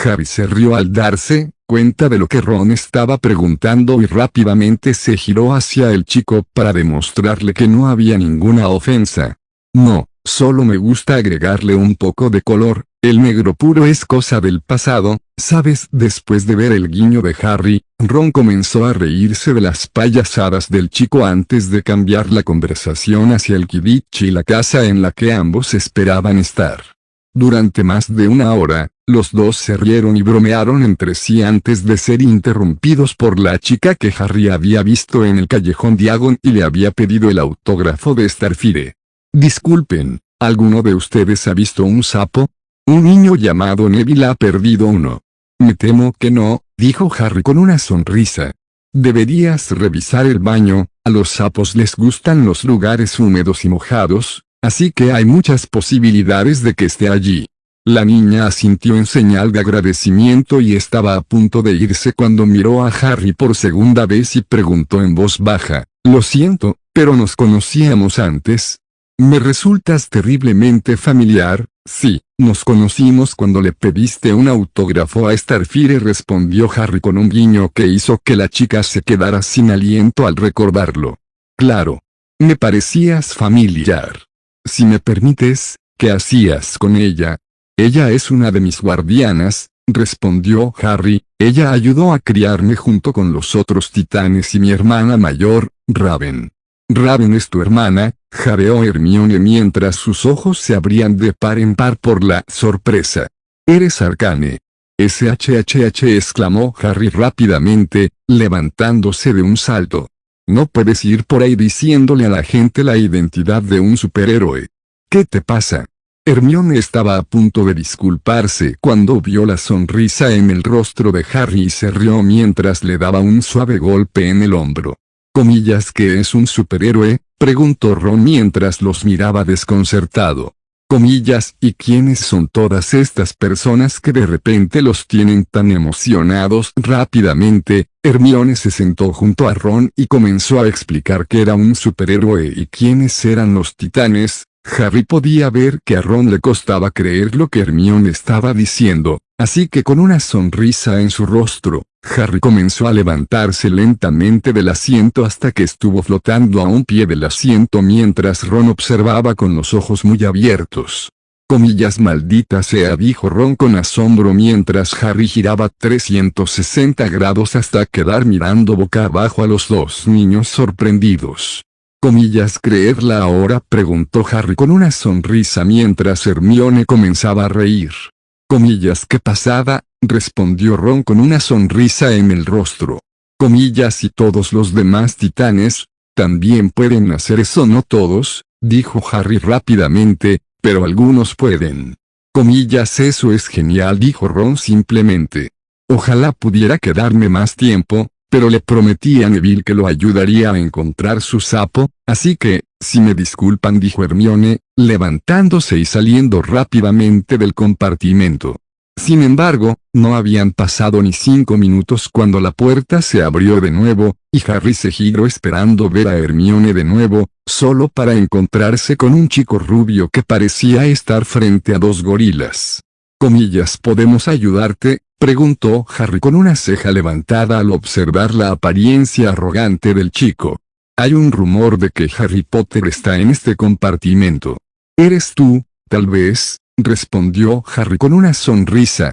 Harry se rió al darse cuenta de lo que Ron estaba preguntando y rápidamente se giró hacia el chico para demostrarle que no había ninguna ofensa. No, solo me gusta agregarle un poco de color, el negro puro es cosa del pasado, ¿sabes? Después de ver el guiño de Harry, Ron comenzó a reírse de las payasadas del chico antes de cambiar la conversación hacia el Quidditch y la casa en la que ambos esperaban estar. Durante más de una hora, los dos se rieron y bromearon entre sí antes de ser interrumpidos por la chica que Harry había visto en el callejón Diagon y le había pedido el autógrafo de Starfire. Disculpen, ¿alguno de ustedes ha visto un sapo? Un niño llamado Neville ha perdido uno. Me temo que no, dijo Harry con una sonrisa. Deberías revisar el baño, a los sapos les gustan los lugares húmedos y mojados, así que hay muchas posibilidades de que esté allí. La niña asintió en señal de agradecimiento y estaba a punto de irse cuando miró a Harry por segunda vez y preguntó en voz baja, «Lo siento, pero nos conocíamos antes». «Me resultas terriblemente familiar». «Sí, nos conocimos cuando le pediste un autógrafo a Starfire», respondió Harry con un guiño que hizo que la chica se quedara sin aliento al recordarlo. «Claro. Me parecías familiar. Si me permites, ¿qué hacías con ella?» «Ella es una de mis guardianas», respondió Harry. «Ella ayudó a criarme junto con los otros titanes y mi hermana mayor, Raven». «Raven es tu hermana», jadeó Hermione mientras sus ojos se abrían de par en par por la sorpresa. «Eres Arcane». «SHHH», exclamó Harry rápidamente, levantándose de un salto. «No puedes ir por ahí diciéndole a la gente la identidad de un superhéroe. ¿Qué te pasa?» Hermione estaba a punto de disculparse cuando vio la sonrisa en el rostro de Harry y se rió mientras le daba un suave golpe en el hombro. «¿Comillas que es un superhéroe?», preguntó Ron mientras los miraba desconcertado. «Comillas, ¿y quiénes son todas estas personas que de repente los tienen tan emocionados?» Rápidamente, Hermione se sentó junto a Ron y comenzó a explicar que era un superhéroe y quiénes eran los titanes. Harry podía ver que a Ron le costaba creer lo que Hermione estaba diciendo, así que con una sonrisa en su rostro, Harry comenzó a levantarse lentamente del asiento hasta que estuvo flotando a un pie del asiento mientras Ron observaba con los ojos muy abiertos. «Comillas, maldita sea», dijo Ron con asombro mientras Harry giraba 360 grados hasta quedar mirando boca abajo a los dos niños sorprendidos. «¿Comillas creerla ahora?», preguntó Harry con una sonrisa mientras Hermione comenzaba a reír. «Comillas, qué pasada», respondió Ron con una sonrisa en el rostro. «Comillas, y todos los demás titanes también pueden hacer eso». «No todos», dijo Harry rápidamente, «pero algunos pueden». «Comillas, eso es genial», dijo Ron simplemente. «Ojalá pudiera quedarme más tiempo, pero le prometí a Neville que lo ayudaría a encontrar su sapo, así que, si me disculpan», dijo Hermione, levantándose y saliendo rápidamente del compartimento. Sin embargo, no habían pasado ni 5 minutos cuando la puerta se abrió de nuevo, y Harry se giró esperando ver a Hermione de nuevo, solo para encontrarse con un chico rubio que parecía estar frente a 2 gorilas. ¿Podemos ayudarte?, preguntó Harry con una ceja levantada al observar la apariencia arrogante del chico. Hay un rumor de que Harry Potter está en este compartimento. ¿Eres tú, tal vez?, respondió Harry con una sonrisa,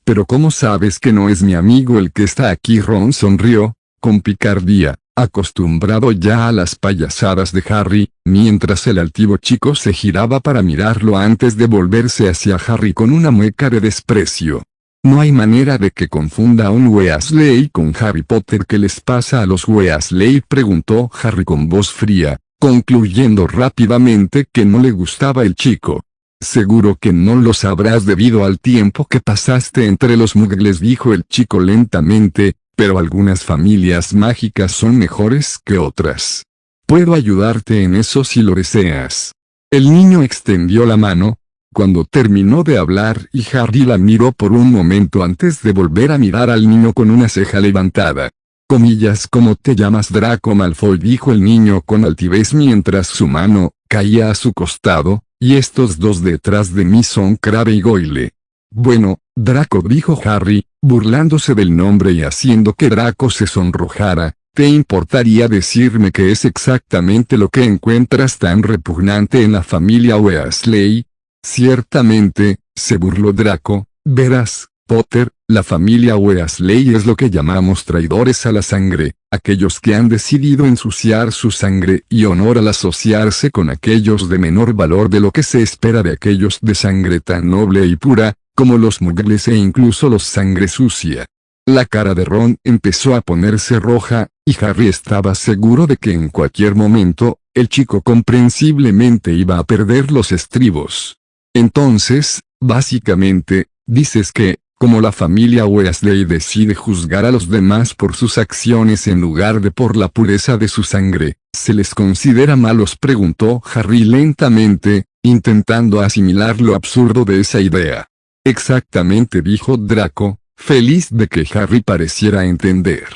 pero ¿cómo sabes que no es mi amigo el que está aquí? Ron sonrió, con picardía, acostumbrado ya a las payasadas de Harry, mientras el altivo chico se giraba para mirarlo antes de volverse hacia Harry con una mueca de desprecio. No hay manera de que confunda a un Weasley con Harry Potter. ¿Qué les pasa a los Weasley?, preguntó Harry con voz fría, concluyendo rápidamente que no le gustaba el chico. Seguro que no lo sabrás debido al tiempo que pasaste entre los muggles, dijo el chico lentamente, pero algunas familias mágicas son mejores que otras. Puedo ayudarte en eso si lo deseas. El niño extendió la mano, cuando terminó de hablar, y Harry la miró por un momento antes de volver a mirar al niño con una ceja levantada. ¿Cómo te llamas? Draco Malfoy, dijo el niño con altivez mientras su mano caía a su costado, y estos 2 detrás de mí son Crabbe y Goyle. Bueno, Draco, dijo Harry, burlándose del nombre y haciendo que Draco se sonrojara. ¿Te importaría decirme qué es exactamente lo que encuentras tan repugnante en la familia Weasley? Ciertamente, se burló Draco, verás, Potter, la familia Weasley es lo que llamamos traidores a la sangre, aquellos que han decidido ensuciar su sangre y honor al asociarse con aquellos de menor valor de lo que se espera de aquellos de sangre tan noble y pura, como los muggles e incluso los sangre sucia. La cara de Ron empezó a ponerse roja, y Harry estaba seguro de que en cualquier momento, el chico comprensiblemente iba a perder los estribos. Entonces, básicamente, dices que, como la familia Weasley decide juzgar a los demás por sus acciones en lugar de por la pureza de su sangre, ¿se les considera malos?, preguntó Harry lentamente, intentando asimilar lo absurdo de esa idea. Exactamente, dijo Draco, feliz de que Harry pareciera entender.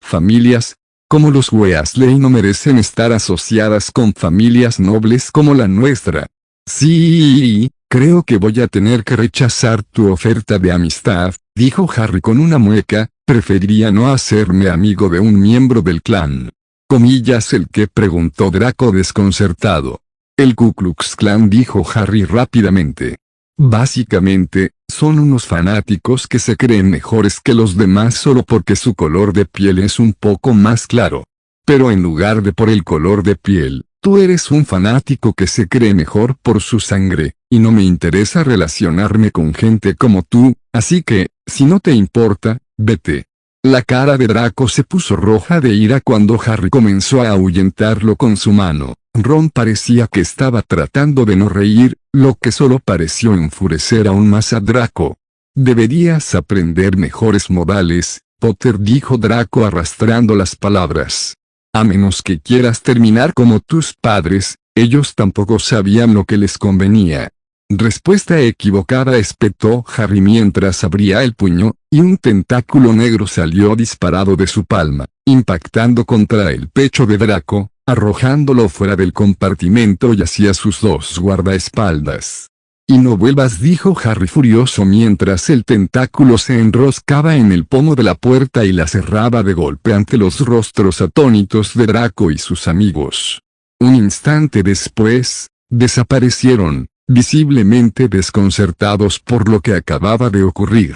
Familias como los Weasley no merecen estar asociadas con familias nobles como la nuestra. Sí, creo que voy a tener que rechazar tu oferta de amistad, dijo Harry con una mueca, preferiría no hacerme amigo de un miembro del clan. ¿El qué?, preguntó Draco desconcertado. El Ku Klux Klan, dijo Harry rápidamente. Básicamente, son unos fanáticos que se creen mejores que los demás solo porque su color de piel es un poco más claro. Pero en lugar de por el color de piel, tú eres un fanático que se cree mejor por su sangre, y no me interesa relacionarme con gente como tú, así que, si no te importa, vete. La cara de Draco se puso roja de ira cuando Harry comenzó a ahuyentarlo con su mano. Ron parecía que estaba tratando de no reír, lo que solo pareció enfurecer aún más a Draco. Deberías aprender mejores modales, Potter, dijo Draco arrastrando las palabras. A menos que quieras terminar como tus padres, ellos tampoco sabían lo que les convenía. Respuesta equivocada, espetó Harry mientras abría el puño, y un tentáculo negro salió disparado de su palma, impactando contra el pecho de Draco, arrojándolo fuera del compartimento y hacia sus 2 guardaespaldas. Y no vuelvas, dijo Harry furioso mientras el tentáculo se enroscaba en el pomo de la puerta y la cerraba de golpe ante los rostros atónitos de Draco y sus amigos. Un instante después, desaparecieron, visiblemente desconcertados por lo que acababa de ocurrir.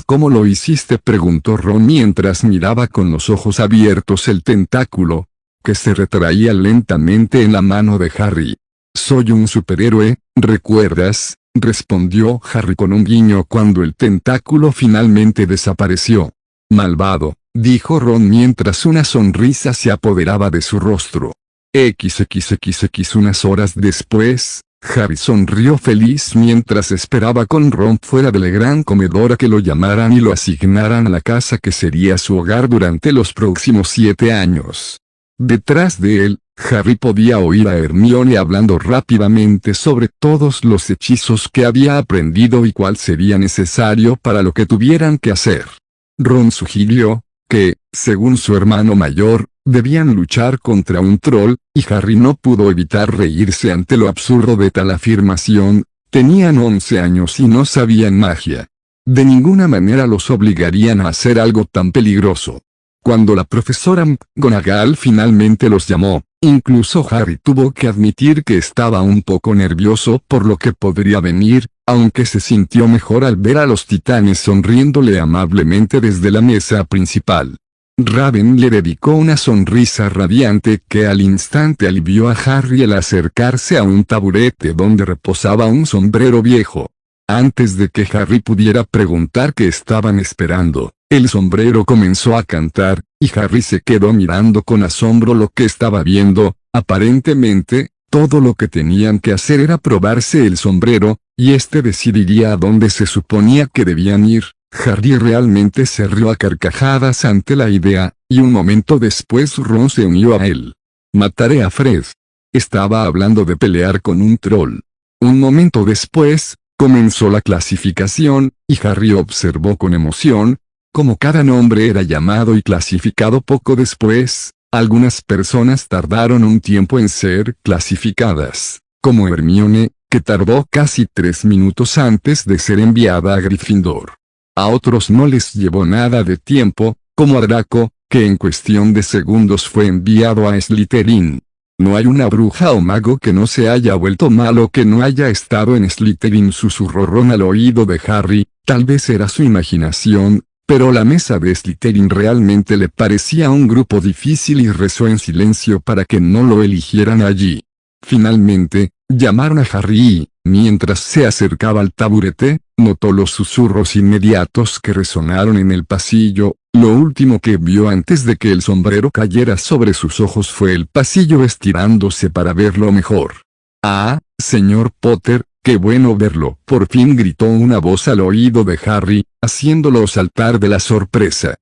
¿Cómo lo hiciste?, preguntó Ron mientras miraba con los ojos abiertos el tentáculo, que se retraía lentamente en la mano de Harry. Soy un superhéroe, ¿recuerdas?, respondió Harry con un guiño cuando el tentáculo finalmente desapareció. Malvado, dijo Ron mientras una sonrisa se apoderaba de su rostro. Unas horas después, Harry sonrió feliz mientras esperaba con Ron fuera del gran comedor a que lo llamaran y lo asignaran a la casa que sería su hogar durante los próximos 7 años. Detrás de él, Harry podía oír a Hermione hablando rápidamente sobre todos los hechizos que había aprendido y cuál sería necesario para lo que tuvieran que hacer. Ron sugirió que, según su hermano mayor, debían luchar contra un troll, y Harry no pudo evitar reírse ante lo absurdo de tal afirmación. Tenían 11 años y no sabían magia. De ninguna manera los obligarían a hacer algo tan peligroso. Cuando la profesora McGonagall finalmente los llamó, incluso Harry tuvo que admitir que estaba un poco nervioso por lo que podría venir, aunque se sintió mejor al ver a los titanes sonriéndole amablemente desde la mesa principal. Raven le dedicó una sonrisa radiante que al instante alivió a Harry al acercarse a un taburete donde reposaba un sombrero viejo. Antes de que Harry pudiera preguntar qué estaban esperando, el sombrero comenzó a cantar, y Harry se quedó mirando con asombro lo que estaba viendo. Aparentemente, todo lo que tenían que hacer era probarse el sombrero, y este decidiría a dónde se suponía que debían ir. Harry realmente se rió a carcajadas ante la idea, y un momento después Ron se unió a él. Mataré a Fred. Estaba hablando de pelear con un troll. Un momento después, comenzó la clasificación, y Harry observó con emoción cómo cada nombre era llamado y clasificado poco después. Algunas personas tardaron un tiempo en ser clasificadas, como Hermione, que tardó casi 3 minutos antes de ser enviada a Gryffindor. A otros no les llevó nada de tiempo, como a Draco, que en cuestión de segundos fue enviado a Slytherin. No hay una bruja o mago que no se haya vuelto malo que no haya estado en Slytherin, susurró Ron al oído de Harry. Tal vez era su imaginación, pero la mesa de Slytherin realmente le parecía un grupo difícil y rezó en silencio para que no lo eligieran allí. Finalmente, llamaron a Harry y, mientras se acercaba al taburete, notó los susurros inmediatos que resonaron en el pasillo. Lo último que vio antes de que el sombrero cayera sobre sus ojos fue el pasillo estirándose para verlo mejor. «Ah, señor Potter, qué bueno verlo», por fin gritó una voz al oído de Harry, haciéndolo saltar de la sorpresa.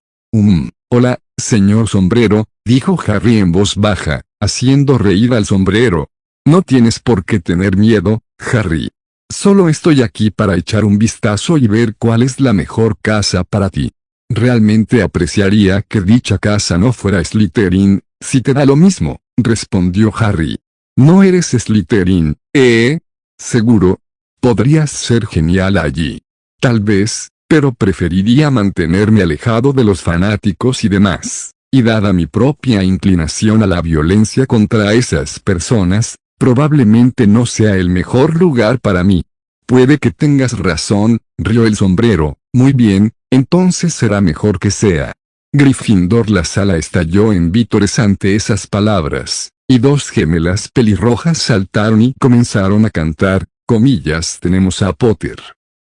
Hola, señor sombrero», dijo Harry en voz baja, haciendo reír al sombrero. «No tienes por qué tener miedo, Harry. Solo estoy aquí para echar un vistazo y ver cuál es la mejor casa para ti. Realmente apreciaría que dicha casa no fuera Slytherin, si te da lo mismo», respondió Harry. «No eres Slytherin, ¿eh? Seguro. Podrías ser genial allí. Tal vez, pero preferiría mantenerme alejado de los fanáticos y demás. Y dada mi propia inclinación a la violencia contra esas personas, probablemente no sea el mejor lugar para mí». «Puede que tengas razón», rió el sombrero. «Muy bien, entonces será mejor que sea». Gryffindor. La sala estalló en vítores ante esas palabras, y 2 gemelas pelirrojas saltaron y comenzaron a cantar, comillas, «Tenemos a Potter.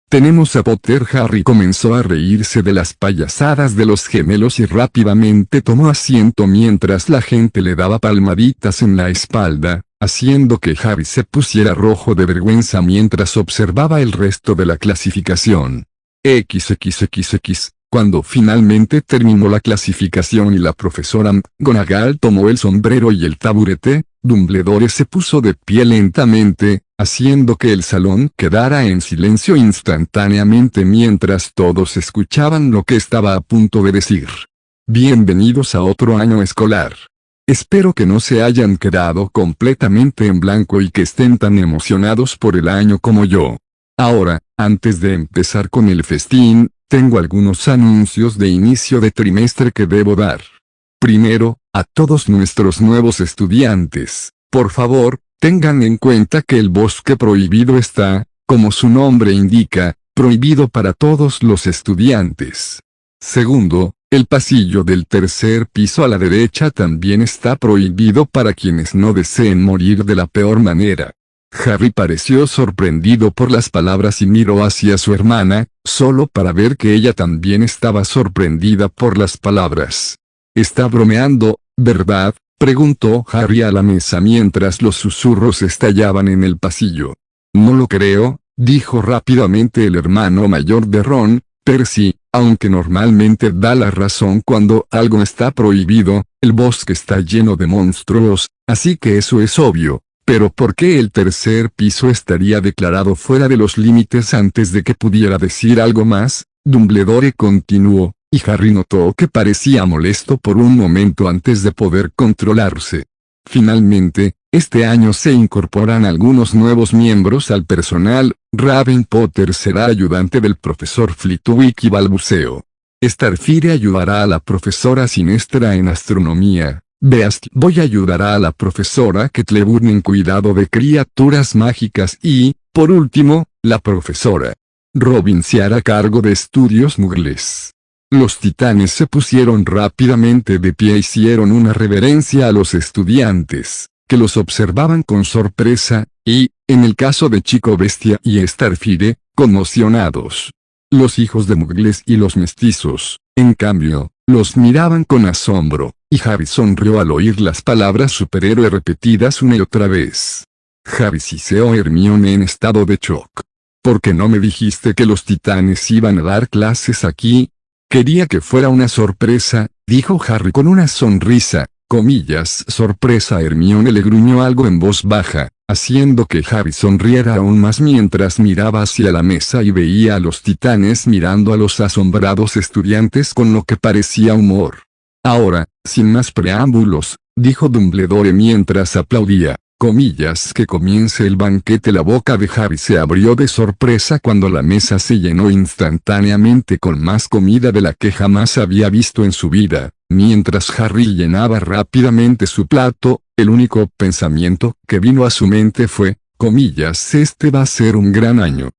Tenemos a Potter». Harry comenzó a reírse de las payasadas de los gemelos y rápidamente tomó asiento mientras la gente le daba palmaditas en la espalda, haciendo que Harry se pusiera rojo de vergüenza mientras observaba el resto de la clasificación. XXXX. Cuando finalmente terminó la clasificación y la profesora McGonagall tomó el sombrero y el taburete, Dumbledore se puso de pie lentamente, haciendo que el salón quedara en silencio instantáneamente mientras todos escuchaban lo que estaba a punto de decir. «Bienvenidos a otro año escolar. Espero que no se hayan quedado completamente en blanco y que estén tan emocionados por el año como yo. Ahora, antes de empezar con el festín, tengo algunos anuncios de inicio de trimestre que debo dar. Primero, a todos nuestros nuevos estudiantes, por favor, tengan en cuenta que el bosque prohibido está, como su nombre indica, prohibido para todos los estudiantes. Segundo, el pasillo del 3er piso a la derecha también está prohibido para quienes no deseen morir de la peor manera». Harry pareció sorprendido por las palabras y miró hacia su hermana, solo para ver que ella también estaba sorprendida por las palabras. «¿Está bromeando, verdad?», preguntó Harry a la mesa mientras los susurros estallaban en el pasillo. «No lo creo», dijo rápidamente el hermano mayor de Ron, Percy, aunque normalmente da la razón cuando algo está prohibido, el bosque está lleno de monstruos, así que eso es obvio. Pero ¿por qué el tercer piso estaría declarado fuera de los límites antes de que pudiera decir algo más? Dumbledore continuó, y Harry notó que parecía molesto por un momento antes de poder controlarse. Finalmente, este año se incorporan algunos nuevos miembros al personal. Raven Potter será ayudante del profesor Flitwick y balbuceó. Starfire ayudará a la profesora Sinestra en astronomía. Beast Boy ayudará a la profesora Cleburne en cuidado de criaturas mágicas y, por último, la profesora Robin se hará cargo de estudios muggles. Los titanes se pusieron rápidamente de pie e hicieron una reverencia a los estudiantes, que los observaban con sorpresa, y, en el caso de Chico Bestia y Starfire, conmocionados. Los hijos de muggles y los mestizos, en cambio, los miraban con asombro, y Harry sonrió al oír las palabras superhéroe repetidas una y otra vez. Harry siseó a Hermione en estado de shock. ¿Por qué no me dijiste que los titanes iban a dar clases aquí? Quería que fuera una sorpresa, dijo Harry con una sonrisa. Comillas, sorpresa. Hermione le gruñó algo en voz baja, haciendo que Harry sonriera aún más mientras miraba hacia la mesa y veía a los titanes mirando a los asombrados estudiantes con lo que parecía humor. Ahora, sin más preámbulos, dijo Dumbledore mientras aplaudía, comillas, que comience el banquete. La boca de Harry se abrió de sorpresa cuando la mesa se llenó instantáneamente con más comida de la que jamás había visto en su vida. Mientras Harry llenaba rápidamente su plato, el único pensamiento que vino a su mente fue, comillas, este va a ser un gran año.